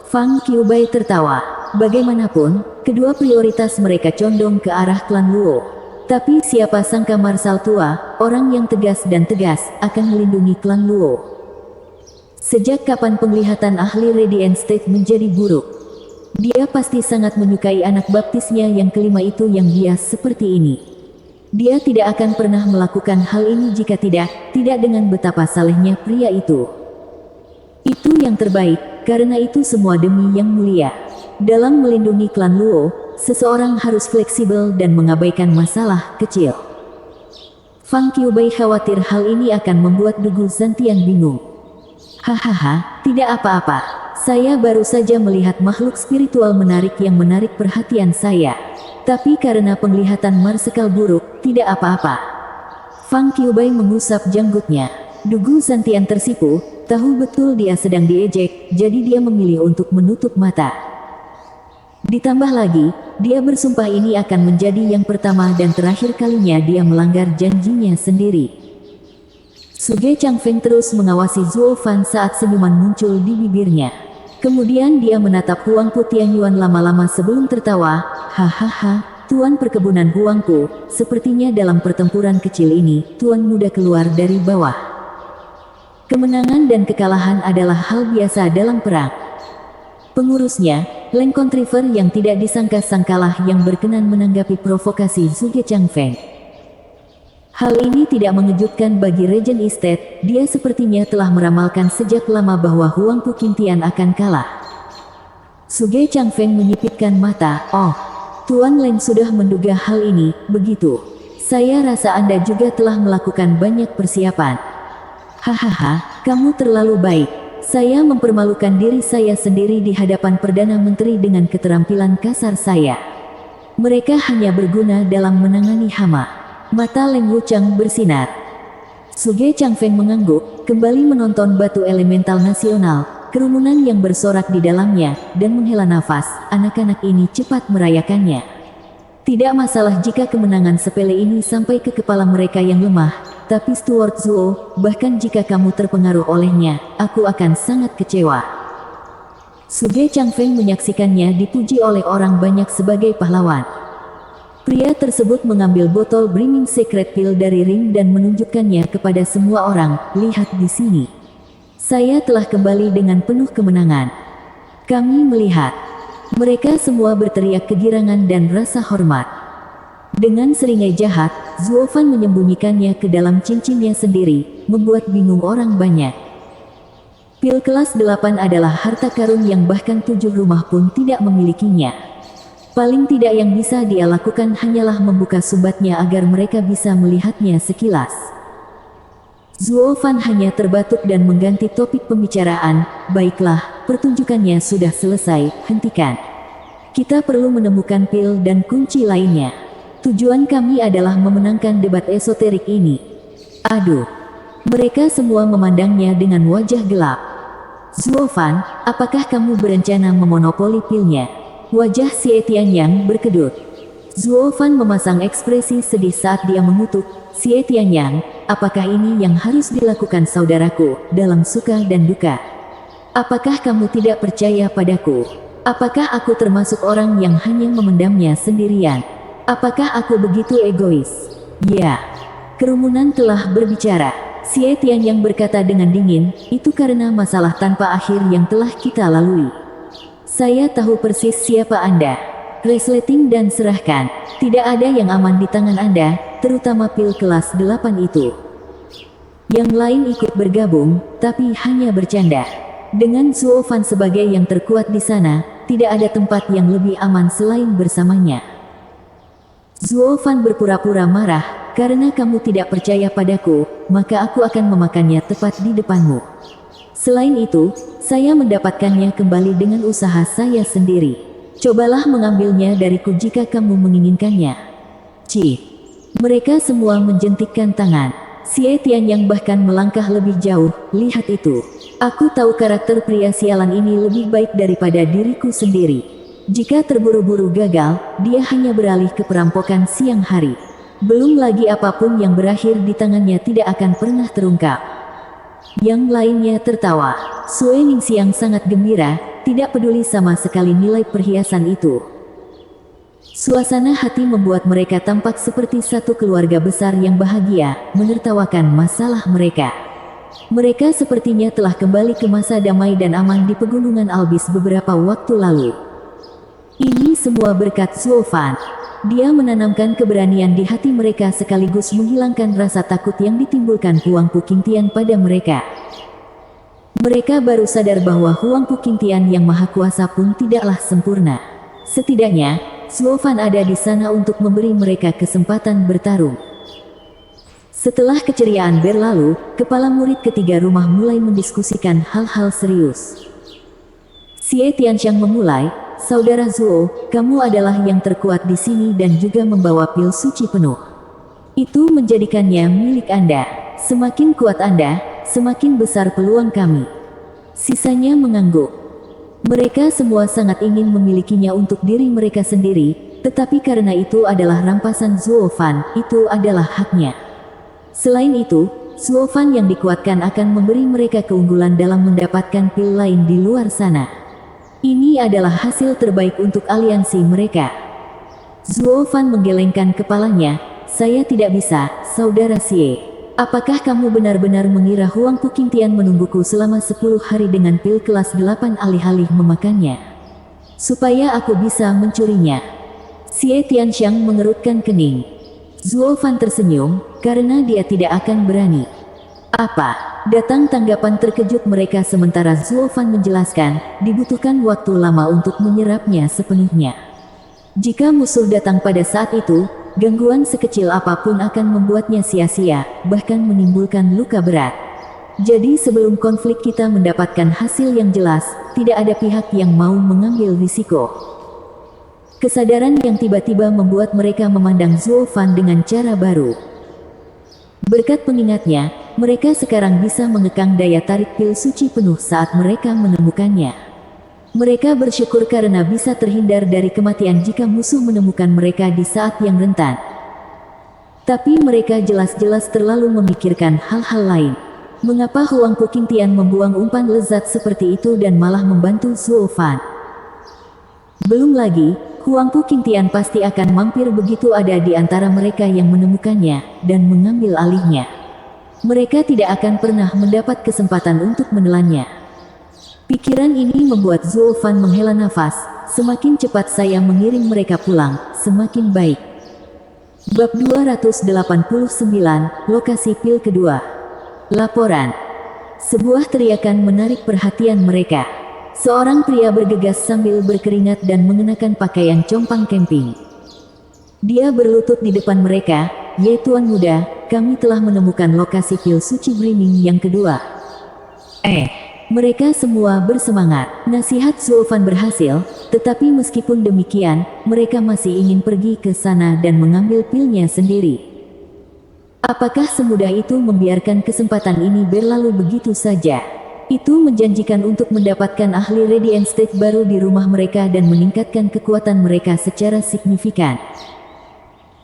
Fang Qiubai tertawa. Bagaimanapun, kedua prioritas mereka condong ke arah klan Luo. Tapi siapa sangka Marsal tua, orang yang tegas dan tegas, akan melindungi klan Luo. Sejak kapan penglihatan ahli Radiant State menjadi buruk? Dia pasti sangat menyukai anak baptisnya yang kelima itu yang bias seperti ini. Dia tidak akan pernah melakukan hal ini jika tidak dengan betapa salehnya pria itu. Itu yang terbaik, karena itu semua demi yang mulia. Dalam melindungi klan Luo, seseorang harus fleksibel dan mengabaikan masalah kecil. Fang Qiubei khawatir hal ini akan membuat Dugu Zantian bingung. Hahaha, tidak apa-apa. Saya baru saja melihat makhluk spiritual menarik yang menarik perhatian saya. Tapi karena penglihatan marsekal buruk, tidak apa-apa. Fang Qiubei mengusap janggutnya. Dugu Zantian tersipu, tahu betul dia sedang diejek, jadi dia memilih untuk menutup mata. Ditambah lagi, dia bersumpah ini akan menjadi yang pertama dan terakhir kalinya dia melanggar janjinya sendiri. Suge Changfeng terus mengawasi Zuo Fan saat senyuman muncul di bibirnya. Kemudian dia menatap Huangpu Tianyuan lama-lama sebelum tertawa. Hahaha, Tuan perkebunan Huangpu, sepertinya dalam pertempuran kecil ini, Tuan muda keluar dari bawah. Kemenangan dan kekalahan adalah hal biasa dalam perang. Pengurusnya, Leng Contriver yang tidak disangka-sangkalah yang berkenan menanggapi provokasi Suge Changfeng. Hal ini tidak mengejutkan bagi Regent Estate, dia sepertinya telah meramalkan sejak lama bahwa Huangpu Qintian akan kalah. Suge Changfeng menyipitkan mata. Oh, Tuan Leng sudah menduga hal ini, begitu. Saya rasa Anda juga telah melakukan banyak persiapan. Hahaha, kamu terlalu baik. Saya mempermalukan diri saya sendiri di hadapan Perdana Menteri dengan keterampilan kasar saya. Mereka hanya berguna dalam menangani hama. Mata Leng Wuchang bersinar. Suge Changfeng mengangguk, kembali menonton batu elemental nasional, kerumunan yang bersorak di dalamnya, dan menghela nafas. Anak-anak ini cepat merayakannya. Tidak masalah jika kemenangan sepele ini sampai ke kepala mereka yang lemah, tapi Stuart Zuo, bahkan jika kamu terpengaruh olehnya, aku akan sangat kecewa. Suge Changfeng menyaksikannya dipuji oleh orang banyak sebagai pahlawan. Pria tersebut mengambil botol Brimming Secret Pill dari ring dan menunjukkannya kepada semua orang. Lihat di sini. Saya telah kembali dengan penuh kemenangan. Kami melihat. Mereka semua berteriak kegirangan dan rasa hormat. Dengan seringai jahat, Zuo Fan menyembunyikannya ke dalam cincinnya sendiri, membuat bingung orang banyak. Pil kelas 8 adalah harta karun yang bahkan 7 rumah pun tidak memilikinya. Paling tidak yang bisa dia lakukan hanyalah membuka sumbatnya agar mereka bisa melihatnya sekilas. Zuo Fan hanya terbatuk dan mengganti topik pembicaraan. Baiklah, pertunjukannya sudah selesai, hentikan. Kita perlu menemukan pil dan kunci lainnya. Tujuan kami adalah memenangkan debat esoterik ini. Aduh. Mereka semua memandangnya dengan wajah gelap. Zuo Fan, apakah kamu berencana memonopoli pilnya? Wajah Xie Tianyang berkedut. Zuo Fan memasang ekspresi sedih saat dia mengutuk. Xie Tianyang, apakah ini yang harus dilakukan saudaraku, dalam suka dan duka? Apakah kamu tidak percaya padaku? Apakah aku termasuk orang yang hanya memendamnya sendirian? Apakah aku begitu egois? Ya. Kerumunan telah berbicara. Xie Tianyang berkata dengan dingin, itu karena masalah tanpa akhir yang telah kita lalui. Saya tahu persis siapa Anda. Resleting dan serahkan. Tidak ada yang aman di tangan Anda, terutama pil kelas 8 itu. Yang lain ikut bergabung, tapi hanya bercanda. Dengan Zuo Fan sebagai yang terkuat di sana, tidak ada tempat yang lebih aman selain bersamanya. Zuo Fan berpura-pura marah, karena kamu tidak percaya padaku, maka aku akan memakannya tepat di depanmu. Selain itu, saya mendapatkannya kembali dengan usaha saya sendiri. Cobalah mengambilnya dariku jika kamu menginginkannya. Cih. Mereka semua menjentikkan tangan. Xie Tianyang bahkan melangkah lebih jauh. Lihat itu. Aku tahu karakter pria sialan ini lebih baik daripada diriku sendiri. Jika terburu-buru gagal, dia hanya beralih ke perampokan siang hari. Belum lagi apapun yang berakhir di tangannya tidak akan pernah terungkap. Yang lainnya tertawa. Sue Ningxiang sangat gembira, tidak peduli sama sekali nilai perhiasan itu. Suasana hati membuat mereka tampak seperti satu keluarga besar yang bahagia, menertawakan masalah mereka. Mereka sepertinya telah kembali ke masa damai dan aman di pegunungan Albis beberapa waktu lalu. Ini semua berkat Zuo Fan. Dia menanamkan keberanian di hati mereka sekaligus menghilangkan rasa takut yang ditimbulkan Huang Puqingtian pada mereka. Mereka baru sadar bahwa Huang Puqingtian yang maha kuasa pun tidaklah sempurna. Setidaknya, Zuo Fan ada di sana untuk memberi mereka kesempatan bertarung. Setelah keceriaan berlalu, kepala murid ketiga rumah mulai mendiskusikan hal-hal serius. Xie Tianxiang memulai, "Saudara Zuo, kamu adalah yang terkuat di sini dan juga membawa pil suci penuh. Itu menjadikannya milik Anda. Semakin kuat Anda, semakin besar peluang kami." Sisanya mengangguk. Mereka semua sangat ingin memilikinya untuk diri mereka sendiri, tetapi karena itu adalah rampasan Zuo Fan, itu adalah haknya. Selain itu, Zuo Fan yang dikuatkan akan memberi mereka keunggulan dalam mendapatkan pil lain di luar sana. Ini adalah hasil terbaik untuk aliansi mereka. Zuo Fan menggelengkan kepalanya, "Saya tidak bisa, Saudara Xie. Apakah kamu benar-benar mengira Huang Puqingtian menungguku selama 10 hari dengan pil kelas 8 alih-alih memakannya? Supaya aku bisa mencurinya?" Xie Tianxiang mengerutkan kening. Zuo Fan tersenyum, karena dia tidak akan berani. "Apa?" Datang tanggapan terkejut mereka sementara Zuo Fan menjelaskan, dibutuhkan waktu lama untuk menyerapnya sepenuhnya. Jika musuh datang pada saat itu, gangguan sekecil apapun akan membuatnya sia-sia, bahkan menimbulkan luka berat. Jadi sebelum konflik kita mendapatkan hasil yang jelas, tidak ada pihak yang mau mengambil risiko. Kesadaran yang tiba-tiba membuat mereka memandang Zuo Fan dengan cara baru. Berkat pengingatnya, mereka sekarang bisa mengekang daya tarik pil suci penuh saat mereka menemukannya. Mereka bersyukur karena bisa terhindar dari kematian jika musuh menemukan mereka di saat yang rentan. Tapi mereka jelas-jelas terlalu memikirkan hal-hal lain. Mengapa Huang Puqingtian membuang umpan lezat seperti itu dan malah membantu Zuo Fan? Belum lagi, Huang Puqingtian pasti akan mampir begitu ada di antara mereka yang menemukannya, dan mengambil alihnya. Mereka tidak akan pernah mendapat kesempatan untuk menelannya. Pikiran ini membuat Zuo Fan menghela nafas, "Semakin cepat saya mengirim mereka pulang, semakin baik." Bab 289, Lokasi Pil Kedua. Laporan. Sebuah teriakan menarik perhatian mereka. Seorang pria bergegas sambil berkeringat dan mengenakan pakaian compang camping. Dia berlutut di depan mereka, "Ye Tuan Muda, kami telah menemukan lokasi pil suci Brimming yang kedua." Mereka semua bersemangat. Nasihat Zuo Fan berhasil, tetapi meskipun demikian, mereka masih ingin pergi ke sana dan mengambil pilnya sendiri. Apakah semudah itu membiarkan kesempatan ini berlalu begitu saja? Itu menjanjikan untuk mendapatkan ahli Radiant Stage baru di rumah mereka dan meningkatkan kekuatan mereka secara signifikan.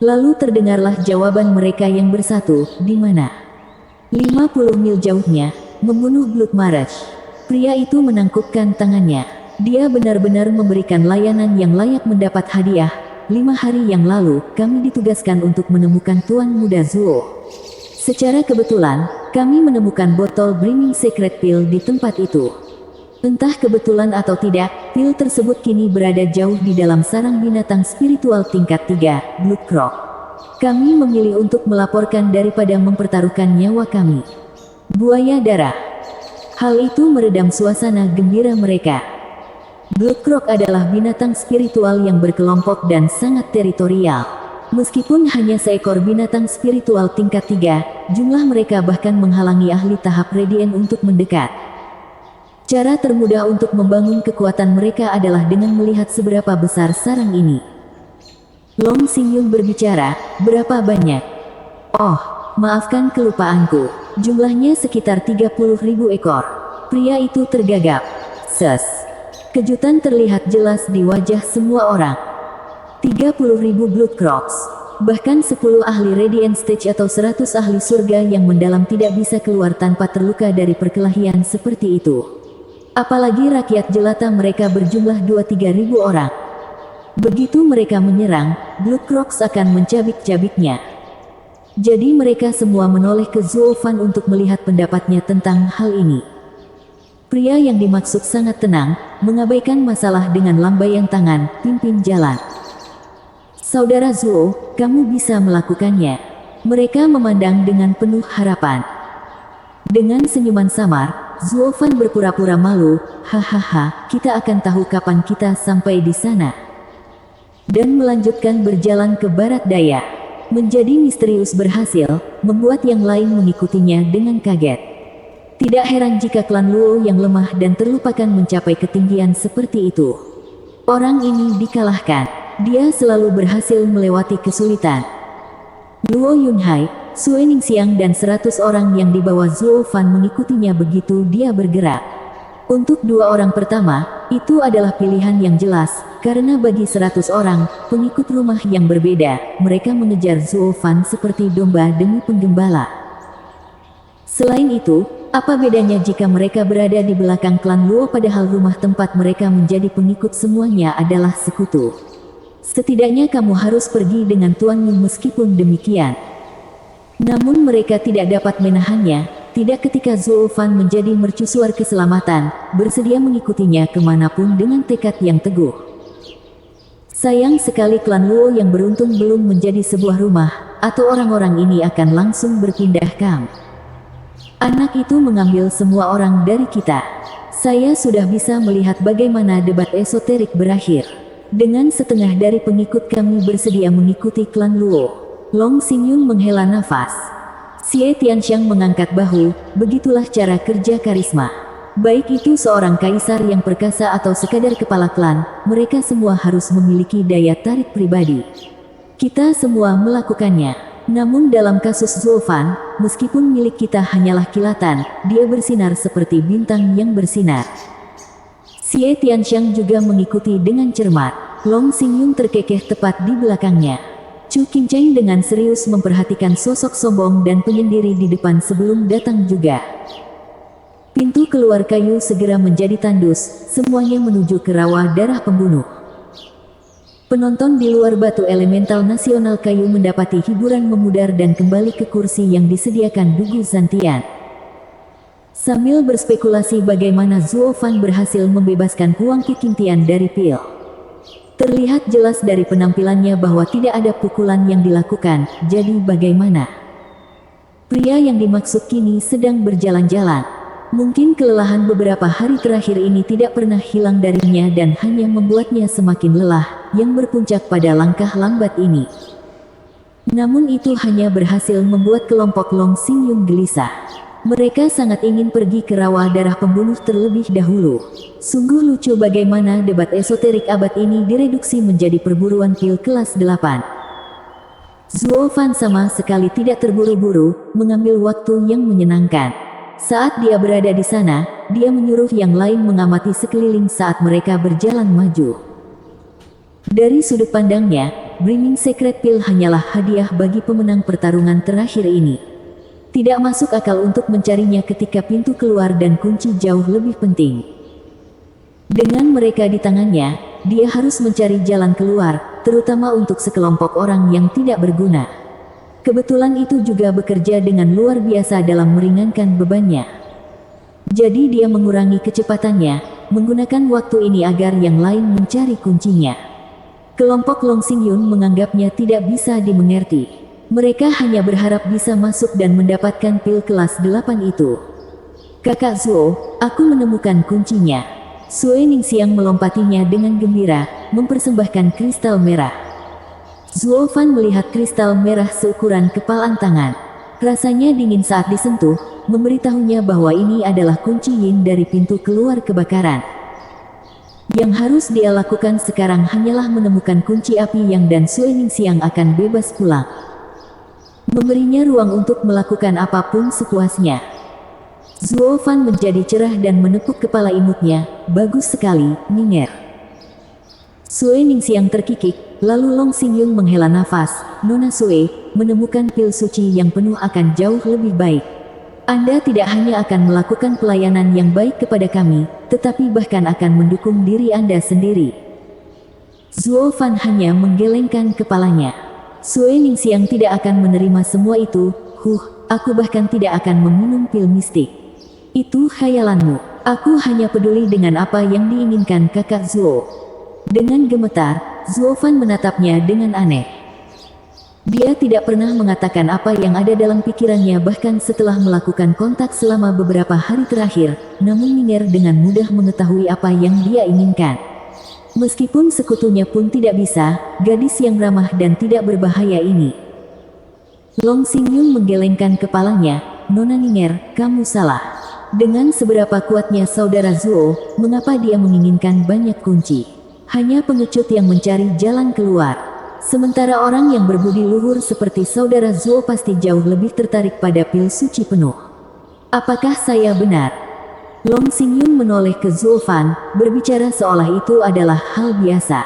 Lalu terdengarlah jawaban mereka yang bersatu, "Di mana?" 50 mil jauhnya, membunuh Blood March. Pria itu menangkupkan tangannya. Dia benar-benar memberikan layanan yang layak mendapat hadiah. 5 hari yang lalu, kami ditugaskan untuk menemukan Tuan Muda Zuo. Secara kebetulan, kami menemukan botol Brimming Secret Pill di tempat itu. Entah kebetulan atau tidak, pil tersebut kini berada jauh di dalam sarang binatang spiritual tingkat 3, Blood Croc. Kami memilih untuk melaporkan daripada mempertaruhkan nyawa kami. Buaya darah. Hal itu meredam suasana gembira mereka. Blood Croc adalah binatang spiritual yang berkelompok dan sangat teritorial. Meskipun hanya seekor binatang spiritual tingkat 3, jumlah mereka bahkan menghalangi ahli tahap Radiant untuk mendekat. Cara termudah untuk membangun kekuatan mereka adalah dengan melihat seberapa besar sarang ini. Long Xingyun berbicara, "Berapa banyak?" "Oh, maafkan kelupaanku. Jumlahnya sekitar 30.000 ekor." Pria itu tergagap. Kejutan terlihat jelas di wajah semua orang. 30.000 Blood Crocs. Bahkan 10 ahli Radiant Stage atau 100 ahli surga yang mendalam tidak bisa keluar tanpa terluka dari perkelahian seperti itu. Apalagi rakyat jelata mereka berjumlah 2-3 ribu orang. Begitu mereka menyerang, Blood Crocs akan mencabik-cabiknya. Jadi mereka semua menoleh ke Zuo Fan untuk melihat pendapatnya tentang hal ini. Pria yang dimaksud sangat tenang, mengabaikan masalah dengan lambaian tangan, pimpin jalan. Saudara Zuo, kamu bisa melakukannya. Mereka memandang dengan penuh harapan. Dengan senyuman samar, Zuo Fan berpura-pura malu, hahaha, kita akan tahu kapan kita sampai di sana. Dan melanjutkan berjalan ke barat daya. Menjadi misterius berhasil, membuat yang lain mengikutinya dengan kaget. Tidak heran jika klan Luo yang lemah dan terlupakan mencapai ketinggian seperti itu. Orang ini dikalahkan. Dia selalu berhasil melewati kesulitan. Luo Yunhai, Sue Ningxiang dan 100 orang yang dibawa Zuo Fan mengikutinya begitu dia bergerak. Untuk 2 orang pertama, itu adalah pilihan yang jelas, karena bagi 100 orang, pengikut rumah yang berbeda, mereka mengejar Zuo Fan seperti domba demi penggembala. Selain itu, apa bedanya jika mereka berada di belakang klan Luo padahal rumah tempat mereka menjadi pengikut semuanya adalah sekutu. Setidaknya kamu harus pergi dengan tuanmu meskipun demikian. Namun mereka tidak dapat menahannya, tidak ketika Zuo Fan menjadi mercusuar keselamatan, bersedia mengikutinya kemanapun dengan tekad yang teguh. Sayang sekali klan Luo yang beruntung belum menjadi sebuah rumah, atau orang-orang ini akan langsung berpindah kamp. Anak itu mengambil semua orang dari kita. Saya sudah bisa melihat bagaimana debat esoterik berakhir. Dengan setengah dari pengikut kami bersedia mengikuti klan Luo. Long Xingyun menghela nafas. Xie Tianxiang mengangkat bahu, begitulah cara kerja karisma. Baik itu seorang kaisar yang perkasa atau sekadar kepala klan, mereka semua harus memiliki daya tarik pribadi. Kita semua melakukannya. Namun dalam kasus Zuo Fan, meskipun milik kita hanyalah kilatan, dia bersinar seperti bintang yang bersinar. Xie Tianxiang juga mengikuti dengan cermat. Long Xingyun terkekeh tepat di belakangnya. Chu Qingcheng dengan serius memperhatikan sosok sombong dan penyendiri di depan sebelum datang juga. Pintu keluar kayu segera menjadi tandus, semuanya menuju ke rawa darah pembunuh. Penonton di luar batu elemental nasional kayu mendapati hiburan memudar dan kembali ke kursi yang disediakan Dugu Zantian. Sambil berspekulasi bagaimana Zuo Fan berhasil membebaskan Huang Kekintian dari pil. Terlihat jelas dari penampilannya bahwa tidak ada pukulan yang dilakukan, jadi bagaimana? Pria yang dimaksud kini sedang berjalan-jalan. Mungkin kelelahan beberapa hari terakhir ini tidak pernah hilang darinya dan hanya membuatnya semakin lelah, yang berpuncak pada langkah lambat ini. Namun itu hanya berhasil membuat kelompok Long Xingyun gelisah. Mereka sangat ingin pergi ke rawa darah pembunuh terlebih dahulu. Sungguh lucu bagaimana debat esoterik abad ini direduksi menjadi perburuan pil kelas 8. Zuo Fan sama sekali tidak terburu-buru, mengambil waktu yang menyenangkan. Saat dia berada di sana, dia menyuruh yang lain mengamati sekeliling saat mereka berjalan maju. Dari sudut pandangnya, Brimming Secret Pill hanyalah hadiah bagi pemenang pertarungan terakhir ini. Tidak masuk akal untuk mencarinya ketika pintu keluar dan kunci jauh lebih penting. Dengan mereka di tangannya, dia harus mencari jalan keluar, terutama untuk sekelompok orang yang tidak berguna. Kebetulan itu juga bekerja dengan luar biasa dalam meringankan bebannya. Jadi dia mengurangi kecepatannya, menggunakan waktu ini agar yang lain mencari kuncinya. Kelompok Long Xingyun menganggapnya tidak bisa dimengerti. Mereka hanya berharap bisa masuk dan mendapatkan pil kelas 8 itu. Kakak Zuo, aku menemukan kuncinya. Sue Ningxiang melompatinya dengan gembira, mempersembahkan kristal merah. Zuo Fan melihat kristal merah seukuran kepalan tangan. Rasanya dingin saat disentuh, memberitahunya bahwa ini adalah kunci yin dari pintu keluar kebakaran. Yang harus dia lakukan sekarang hanyalah menemukan kunci api yang dan Sue Ningxiang akan bebas pulang. Memberinya ruang untuk melakukan apapun sepuasnya. Zuo Fan menjadi cerah dan menepuk kepala imutnya, bagus sekali, nyinger. Sue Ningxiang terkikik, lalu Long Xingyun menghela nafas, Nona Sue, menemukan pil suci yang penuh akan jauh lebih baik. Anda tidak hanya akan melakukan pelayanan yang baik kepada kami, tetapi bahkan akan mendukung diri Anda sendiri. Zuo Fan hanya menggelengkan kepalanya. Sue Ningxiang tidak akan menerima semua itu, aku bahkan tidak akan meminum pil mistik. Itu khayalanmu, aku hanya peduli dengan apa yang diinginkan kakak Zuo. Dengan gemetar, Zuofan menatapnya dengan aneh. Dia tidak pernah mengatakan apa yang ada dalam pikirannya bahkan setelah melakukan kontak selama beberapa hari terakhir, namun Ning'er dengan mudah mengetahui apa yang dia inginkan. Meskipun sekutunya pun tidak bisa, gadis yang ramah dan tidak berbahaya ini. Long Xingyun menggelengkan kepalanya, "Nona Ning'er, kamu salah. Dengan seberapa kuatnya saudara Zuo, mengapa dia menginginkan banyak kunci? Hanya pengecut yang mencari jalan keluar. Sementara orang yang berbudi luhur seperti saudara Zuo pasti jauh lebih tertarik pada pil suci penuh. Apakah saya benar?" Long Xingyun menoleh ke Zuofan, berbicara seolah itu adalah hal biasa.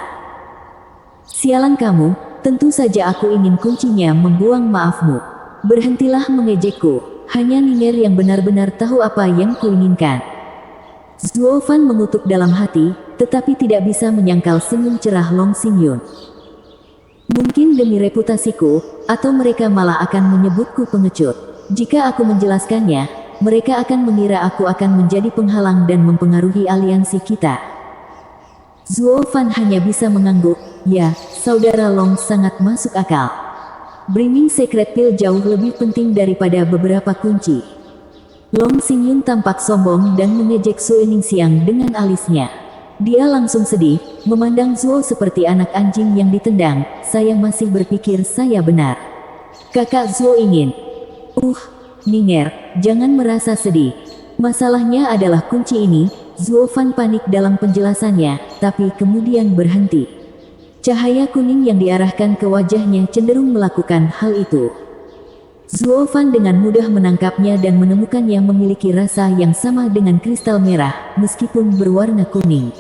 "Sialan kamu, tentu saja aku ingin kuncinya membuang maafmu. Berhentilah mengejekku. Hanya Ning'er yang benar-benar tahu apa yang kuinginkan." Zuofan mengutuk dalam hati, tetapi tidak bisa menyangkal senyum cerah Long Xingyun. "Mungkin demi reputasiku, atau mereka malah akan menyebutku pengecut. Jika aku menjelaskannya, mereka akan mengira aku akan menjadi penghalang dan mempengaruhi aliansi kita." Zuofan hanya bisa mengangguk, "Ya, saudara Long sangat masuk akal. Brimming Secret Pill jauh lebih penting daripada beberapa kunci." Long Xingyun tampak sombong dan mengejek Sue Ningxiang dengan alisnya. Dia langsung sedih, memandang Zuo seperti anak anjing yang ditendang. "Saya masih berpikir saya benar. Kakak Zuo ingin..." Ning'er, jangan merasa sedih. Masalahnya adalah kunci ini." Zuofan panik dalam penjelasannya, tapi kemudian berhenti. Cahaya kuning yang diarahkan ke wajahnya cenderung melakukan hal itu. Zuofan dengan mudah menangkapnya dan menemukannya memiliki rasa yang sama dengan kristal merah, meskipun berwarna kuning.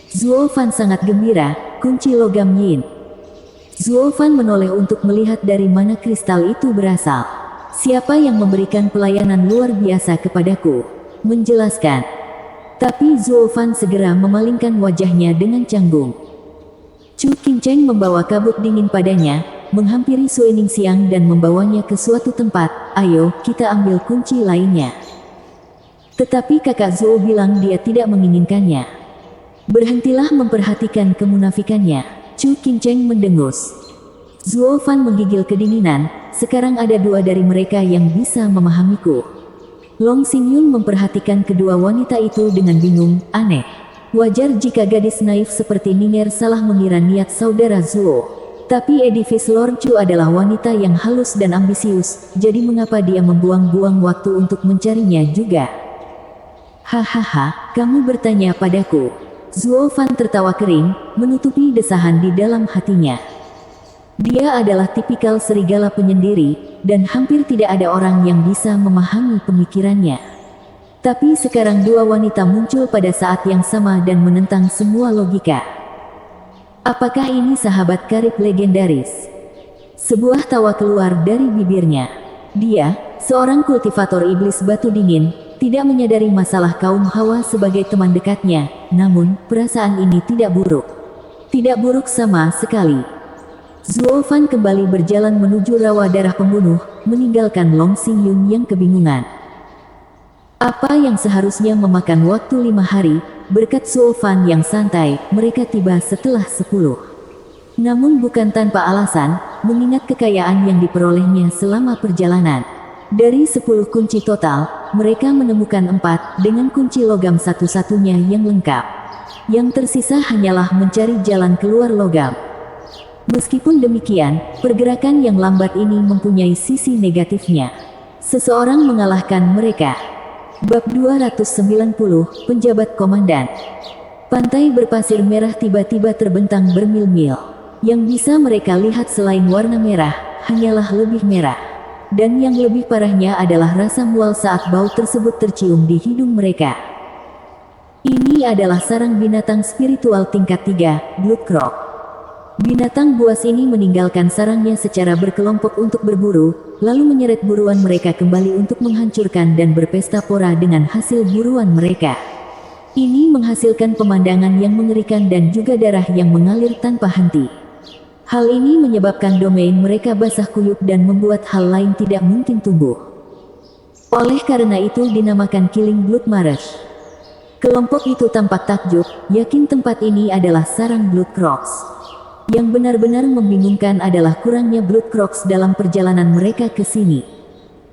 Zuofan sangat gembira, kunci logam yin. Zuofan menoleh untuk melihat dari mana kristal itu berasal. "Siapa yang memberikan pelayanan luar biasa kepadaku?" Menjelaskan. Tapi Zuofan segera memalingkan wajahnya dengan canggung. Chu Qingcheng membawa kabut dingin padanya, menghampiri Sue Ningxiang dan membawanya ke suatu tempat. "Ayo, kita ambil kunci lainnya." Tetapi kakak Zuo bilang dia tidak menginginkannya. "Berhentilah memperhatikan kemunafikannya." Chu Qingcheng mendengus. Zuofan menggigil kedinginan, "Sekarang ada dua dari mereka yang bisa memahamiku." Long Xingyun memperhatikan kedua wanita itu dengan bingung, aneh. Wajar jika gadis naif seperti Ning'er salah mengira niat saudara Zuo. Tapi Edifice Lord Chu adalah wanita yang halus dan ambisius, jadi mengapa dia membuang-buang waktu untuk mencarinya juga? "Hahaha, kamu bertanya padaku." Zuofan tertawa kering, menutupi desahan di dalam hatinya. Dia adalah tipikal serigala penyendiri, dan hampir tidak ada orang yang bisa memahami pemikirannya. Tapi sekarang dua wanita muncul pada saat yang sama dan menentang semua logika. Apakah ini sahabat karib legendaris? Sebuah tawa keluar dari bibirnya. Dia, seorang kultivator iblis batu dingin, tidak menyadari masalah kaum Hawa sebagai teman dekatnya, namun perasaan ini tidak buruk. Tidak buruk sama sekali. Zuofan kembali berjalan menuju rawa darah pembunuh, meninggalkan Long Xingyun yang kebingungan. Apa yang seharusnya memakan waktu 5 hari, berkat Zuofan yang santai, mereka tiba setelah 10. Namun bukan tanpa alasan, mengingat kekayaan yang diperolehnya selama perjalanan. Dari 10 kunci total, mereka menemukan 4 dengan kunci logam satu-satunya yang lengkap. Yang tersisa hanyalah mencari jalan keluar logam. Meskipun demikian, pergerakan yang lambat ini mempunyai sisi negatifnya. Seseorang mengalahkan mereka. Bab 290, Penjabat Komandan. Pantai berpasir merah tiba-tiba terbentang bermil-mil. Yang bisa mereka lihat selain warna merah, hanyalah lebih merah. Dan yang lebih parahnya adalah rasa mual saat bau tersebut tercium di hidung mereka. Ini adalah sarang binatang spiritual tingkat 3, Bloodcrow. Binatang buas ini meninggalkan sarangnya secara berkelompok untuk berburu, lalu menyeret buruan mereka kembali untuk menghancurkan dan berpesta pora dengan hasil buruan mereka. Ini menghasilkan pemandangan yang mengerikan dan juga darah yang mengalir tanpa henti. Hal ini menyebabkan domain mereka basah kuyup dan membuat hal lain tidak mungkin tumbuh. Oleh karena itu dinamakan Killing Blood Marsh. Kelompok itu tampak takjub, yakin tempat ini adalah sarang Bloodcrows. Yang benar-benar membingungkan adalah kurangnya Blood Crocs dalam perjalanan mereka ke sini.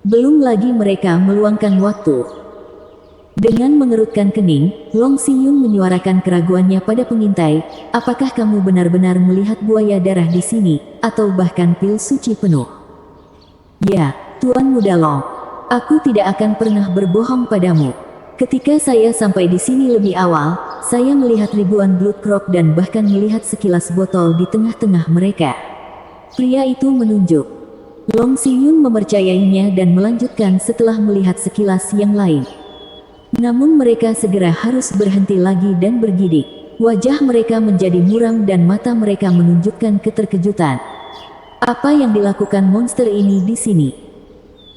Belum lagi mereka meluangkan waktu. Dengan mengerutkan kening, Long Xingyun menyuarakan keraguannya pada pengintai, apakah kamu benar-benar melihat buaya darah di sini, atau bahkan pil suci penuh? Ya, Tuan Muda Long. Aku tidak akan pernah berbohong padamu. Ketika saya sampai di sini lebih awal, saya melihat ribuan Blood Croc dan bahkan melihat sekilas botol di tengah-tengah mereka. Pria itu menunjuk. Long Xingyun mempercayainya dan melanjutkan setelah melihat sekilas yang lain. Namun mereka segera harus berhenti lagi dan bergidik. Wajah mereka menjadi muram dan mata mereka menunjukkan keterkejutan. Apa yang dilakukan monster ini di sini?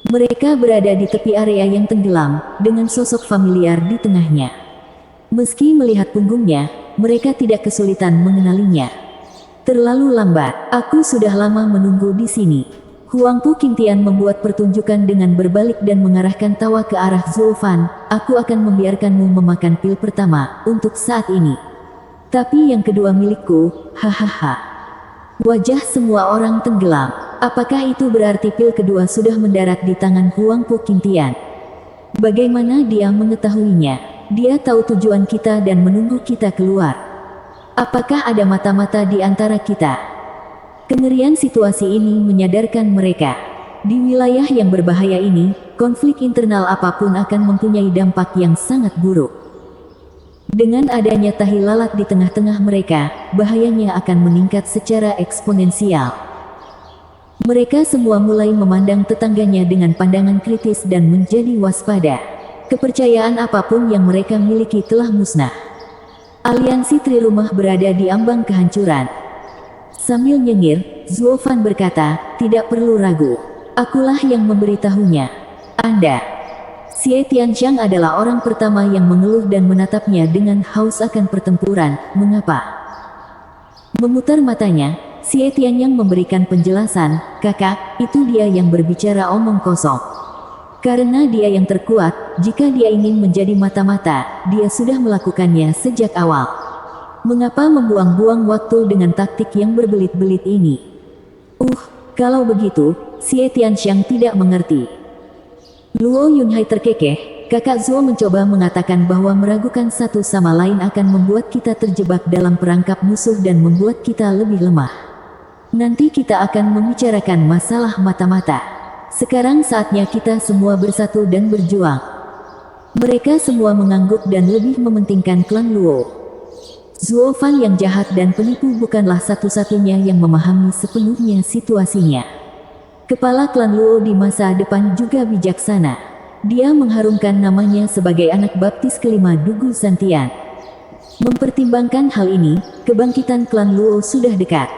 Mereka berada di tepi area yang tenggelam, dengan sosok familiar di tengahnya. Meski melihat punggungnya, mereka tidak kesulitan mengenalinya. Terlalu lambat, aku sudah lama menunggu di sini. Huangpu Qingtian membuat pertunjukan dengan berbalik dan mengarahkan tawa ke arah Zuo Fan. Aku akan membiarkanmu memakan pil pertama, untuk saat ini. Tapi yang kedua milikku, hahaha. Wajah semua orang tenggelam. Apakah itu berarti pil kedua sudah mendarat di tangan Huangpu Qingtian? Bagaimana dia mengetahuinya? Dia tahu tujuan kita dan menunggu kita keluar. Apakah ada mata-mata di antara kita? Kengerian situasi ini menyadarkan mereka. Di wilayah yang berbahaya ini, konflik internal apapun akan mempunyai dampak yang sangat buruk. Dengan adanya tahi lalat di tengah-tengah mereka, bahayanya akan meningkat secara eksponensial. Mereka semua mulai memandang tetangganya dengan pandangan kritis dan menjadi waspada. Kepercayaan apapun yang mereka miliki telah musnah. Aliansi Tri Rumah berada di ambang kehancuran. Sambil nyengir, Zuo Fan berkata, tidak perlu ragu. Akulah yang memberitahunya. Anda. Xie Tianxiang adalah orang pertama yang mengeluh dan menatapnya dengan haus akan pertempuran. Mengapa? Memutar matanya, Xie Tianxiang memberikan penjelasan, kakak, itu dia yang berbicara omong kosong. Karena dia yang terkuat, jika dia ingin menjadi mata-mata, dia sudah melakukannya sejak awal. Mengapa membuang-buang waktu dengan taktik yang berbelit-belit ini? Kalau begitu, Xie Tianxiang tidak mengerti. Luo Yunhai terkekeh, kakak Zuo mencoba mengatakan bahwa meragukan satu sama lain akan membuat kita terjebak dalam perangkap musuh dan membuat kita lebih lemah. Nanti kita akan membicarakan masalah mata-mata. Sekarang saatnya kita semua bersatu dan berjuang. Mereka semua mengangguk dan lebih mementingkan klan Luo. Zuo Fan yang jahat dan penipu bukanlah satu-satunya yang memahami sepenuhnya situasinya. Kepala klan Luo di masa depan juga bijaksana. Dia mengharumkan namanya sebagai anak baptis kelima Dugu Santian. Mempertimbangkan hal ini, kebangkitan klan Luo sudah dekat.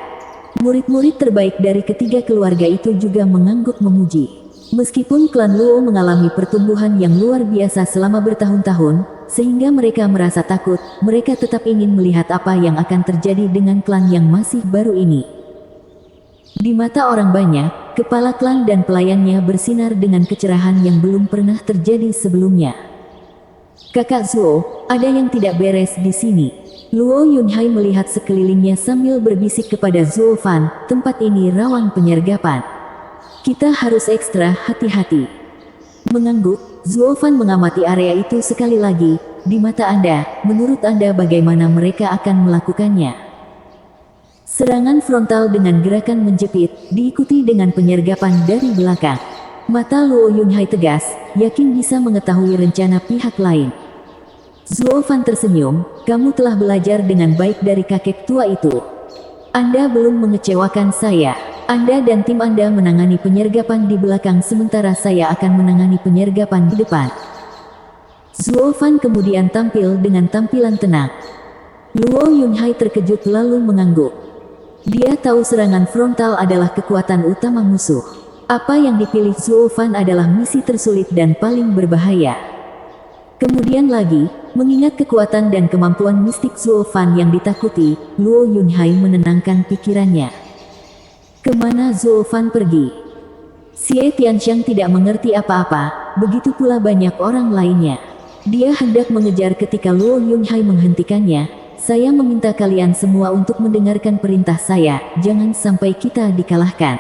Murid-murid terbaik dari ketiga keluarga itu juga mengangguk memuji. Meskipun klan Luo mengalami pertumbuhan yang luar biasa selama bertahun-tahun, sehingga mereka merasa takut, mereka tetap ingin melihat apa yang akan terjadi dengan klan yang masih baru ini. Di mata orang banyak, kepala klan dan pelayannya bersinar dengan kecerahan yang belum pernah terjadi sebelumnya. Kakak Zuo, ada yang tidak beres di sini. Luo Yunhai melihat sekelilingnya sambil berbisik kepada Zuo Fan, tempat ini rawan penyergapan. Kita harus ekstra hati-hati. Mengangguk, Zuo Fan mengamati area itu sekali lagi. Di mata Anda, menurut Anda bagaimana mereka akan melakukannya? Serangan frontal dengan gerakan menjepit, diikuti dengan penyergapan dari belakang. Mata Luo Yunhai tegas, yakin bisa mengetahui rencana pihak lain. Zuo Fan tersenyum, kamu telah belajar dengan baik dari kakek tua itu. Anda belum mengecewakan saya. Anda dan tim Anda menangani penyergapan di belakang sementara saya akan menangani penyergapan di depan. Zuo Fan kemudian tampil dengan tampilan tenang. Luo Yunhai terkejut lalu mengangguk. Dia tahu serangan frontal adalah kekuatan utama musuh. Apa yang dipilih Zuo Fan adalah misi tersulit dan paling berbahaya. Kemudian lagi, mengingat kekuatan dan kemampuan mistik Zuo Fan yang ditakuti, Luo Yunhai menenangkan pikirannya. Kemana Zuo Fan pergi? Xie Tianxiang tidak mengerti apa-apa, begitu pula banyak orang lainnya. Dia hendak mengejar ketika Luo Yunhai menghentikannya. saya meminta kalian semua untuk mendengarkan perintah saya, jangan sampai kita dikalahkan.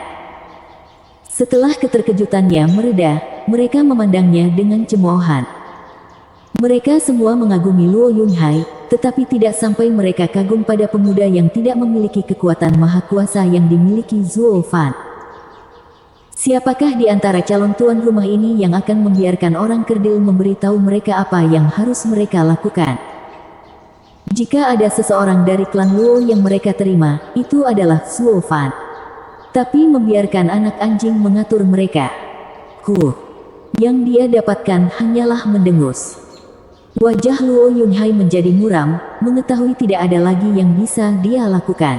Setelah keterkejutannya mereda, mereka memandangnya dengan cemoohan. Mereka semua mengagumi Luo Yunhai, tetapi tidak sampai mereka kagum pada pemuda yang tidak memiliki kekuatan maha kuasa yang dimiliki Zuo Fan. Siapakah di antara calon tuan rumah ini yang akan membiarkan orang kerdil memberitahu mereka apa yang harus mereka lakukan? Jika ada seseorang dari klan Luo yang mereka terima, itu adalah Zuo Fan. Tapi membiarkan anak anjing mengatur mereka. Yang dia dapatkan hanyalah mendengus. Wajah Luo Yunhai menjadi muram, mengetahui tidak ada lagi yang bisa dia lakukan.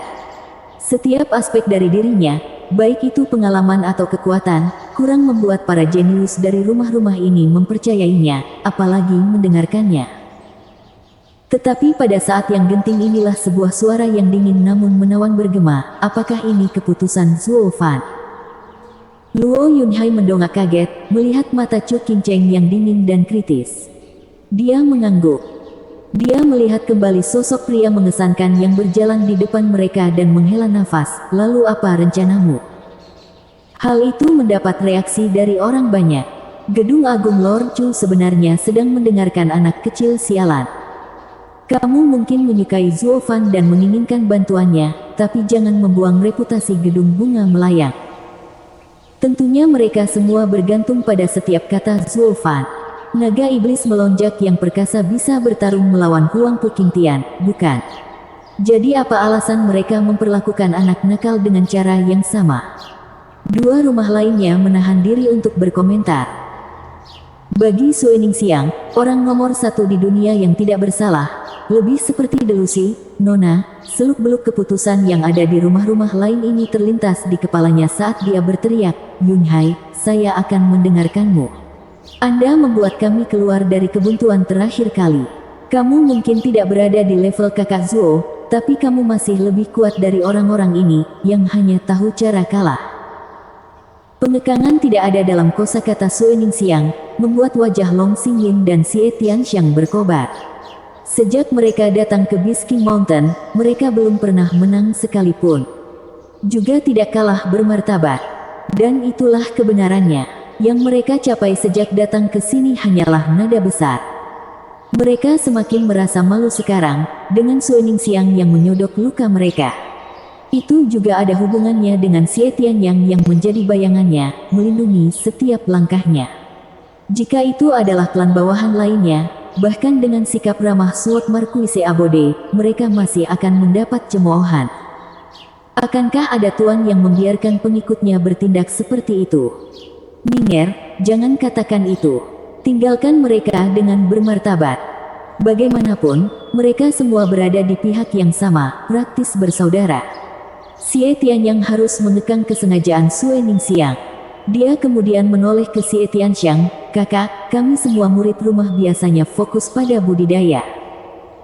Setiap aspek dari dirinya, baik itu pengalaman atau kekuatan, kurang membuat para jenius dari rumah-rumah ini mempercayainya, apalagi mendengarkannya. Tetapi pada saat yang genting inilah sebuah suara yang dingin namun menawan bergema, apakah ini keputusan Zuo Fan? Luo Yunhai mendongak kaget, melihat mata Chu Qingcheng yang dingin dan kritis. Dia mengangguk. Dia melihat kembali sosok pria mengesankan yang berjalan di depan mereka dan menghela nafas, lalu apa rencanamu? Hal itu mendapat reaksi dari orang banyak. Gedung Agung Lord Chu sebenarnya sedang mendengarkan anak kecil sialan. Kamu mungkin menyukai Zuo Fan dan menginginkan bantuannya, tapi jangan membuang reputasi gedung bunga melayang. Tentunya mereka semua bergantung pada setiap kata Zuo Fan. Naga iblis melonjak yang perkasa bisa bertarung melawan Huang Puqingtian, bukan? Jadi apa alasan mereka memperlakukan anak nakal dengan cara yang sama? Dua rumah lainnya menahan diri untuk berkomentar. Bagi Suening Xiang, orang nomor satu di dunia yang tidak bersalah, lebih seperti delusi, nona, seluk-beluk keputusan yang ada di rumah-rumah lain ini terlintas di kepalanya saat dia berteriak, Yunhai, saya akan mendengarkanmu. Anda membuat kami keluar dari kebuntuan terakhir kali. Kamu mungkin tidak berada di level kakak Zuo, tapi kamu masih lebih kuat dari orang-orang ini, yang hanya tahu cara kalah. Pengekangan tidak ada dalam kosakata Suening Xiang, membuat wajah Long Xingyin dan Xie Tianxiang berkobar. Sejak mereka datang ke Bisking Mountain, mereka belum pernah menang sekalipun. Juga tidak kalah bermartabat. Dan itulah kebenarannya. Yang mereka capai sejak datang ke sini hanyalah nada besar. Mereka semakin merasa malu sekarang, dengan Suening Xiang yang menyodok luka mereka. Itu juga ada hubungannya dengan Xie Tianyang yang menjadi bayangannya, melindungi setiap langkahnya. Jika itu adalah klan bawahan lainnya, bahkan dengan sikap ramah Sword Marquise Abode, mereka masih akan mendapat cemoohan. Akankah ada tuan yang membiarkan pengikutnya bertindak seperti itu? Ningger, jangan katakan itu. Tinggalkan mereka dengan bermartabat. Bagaimanapun, mereka semua berada di pihak yang sama, praktis bersaudara. Xie Tianyang harus mengekang kesengajaan Suening Xiang. Dia kemudian menoleh ke Xie Tianxiang, kakak, kami semua murid rumah biasanya fokus pada budidaya.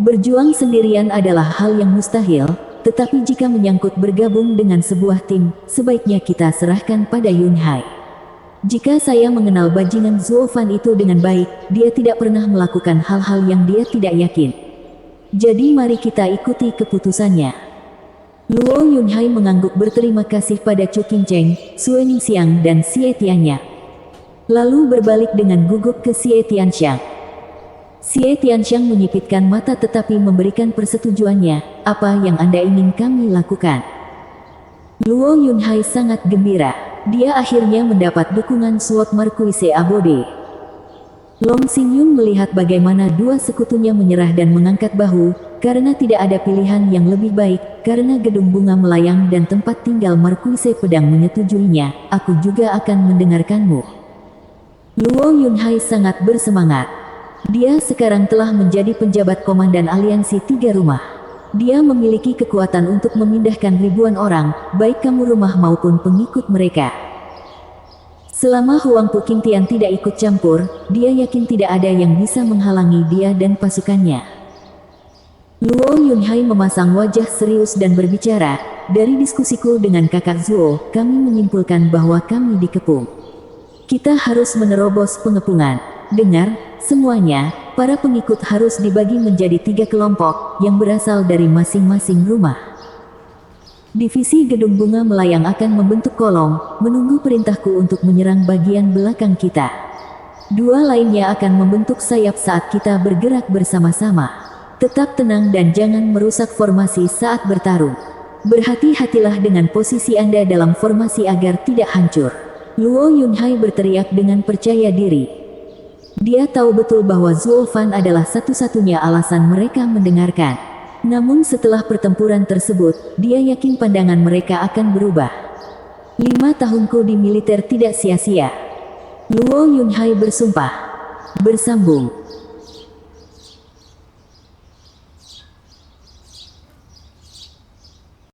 Berjuang sendirian adalah hal yang mustahil, tetapi jika menyangkut bergabung dengan sebuah tim, sebaiknya kita serahkan pada Yunhai. Jika saya mengenal bajingan Zuo Fan itu dengan baik, dia tidak pernah melakukan hal-hal yang dia tidak yakin. Jadi mari kita ikuti keputusannya. Luo Yunhai mengangguk berterima kasih pada Chu Qingcheng, Suening Xiang dan Xie Tianyang. Lalu berbalik dengan gugup ke Xie Tianxiang. Xie Tianxiang menyipitkan mata tetapi memberikan persetujuannya, apa yang Anda ingin kami lakukan? Luo Yunhai sangat gembira. Dia akhirnya mendapat dukungan Sword Marquise Abode. Long Xingyun melihat bagaimana dua sekutunya menyerah dan mengangkat bahu, karena tidak ada pilihan yang lebih baik, karena gedung bunga melayang dan tempat tinggal Marquise Pedang menyetujuinya, aku juga akan mendengarkanmu. Luo Yunhai sangat bersemangat. Dia sekarang telah menjadi penjabat komandan aliansi tiga rumah. Dia memiliki kekuatan untuk memindahkan ribuan orang, baik kamu rumah maupun pengikut mereka. Selama Huang Puqingtian tidak ikut campur, dia yakin tidak ada yang bisa menghalangi dia dan pasukannya. Luo Yunhai memasang wajah serius dan berbicara, dari diskusiku dengan kakak Zuo, kami menyimpulkan bahwa kami dikepung. Kita harus menerobos pengepungan. Dengar, semuanya, para pengikut harus dibagi menjadi 3 kelompok yang berasal dari masing-masing rumah. Divisi gedung bunga melayang akan membentuk kolom, menunggu perintahku untuk menyerang bagian belakang kita. 2 lainnya akan membentuk sayap saat kita bergerak bersama-sama. Tetap tenang dan jangan merusak formasi saat bertarung. Berhati-hatilah dengan posisi Anda dalam formasi agar tidak hancur. Luo Yunhai berteriak dengan percaya diri. Dia tahu betul bahwa Zuo Fan adalah satu-satunya alasan mereka mendengarkan. Namun setelah pertempuran tersebut, dia yakin pandangan mereka akan berubah. 5 tahunku di militer tidak sia-sia. Luo Yunhai bersumpah. Bersambung.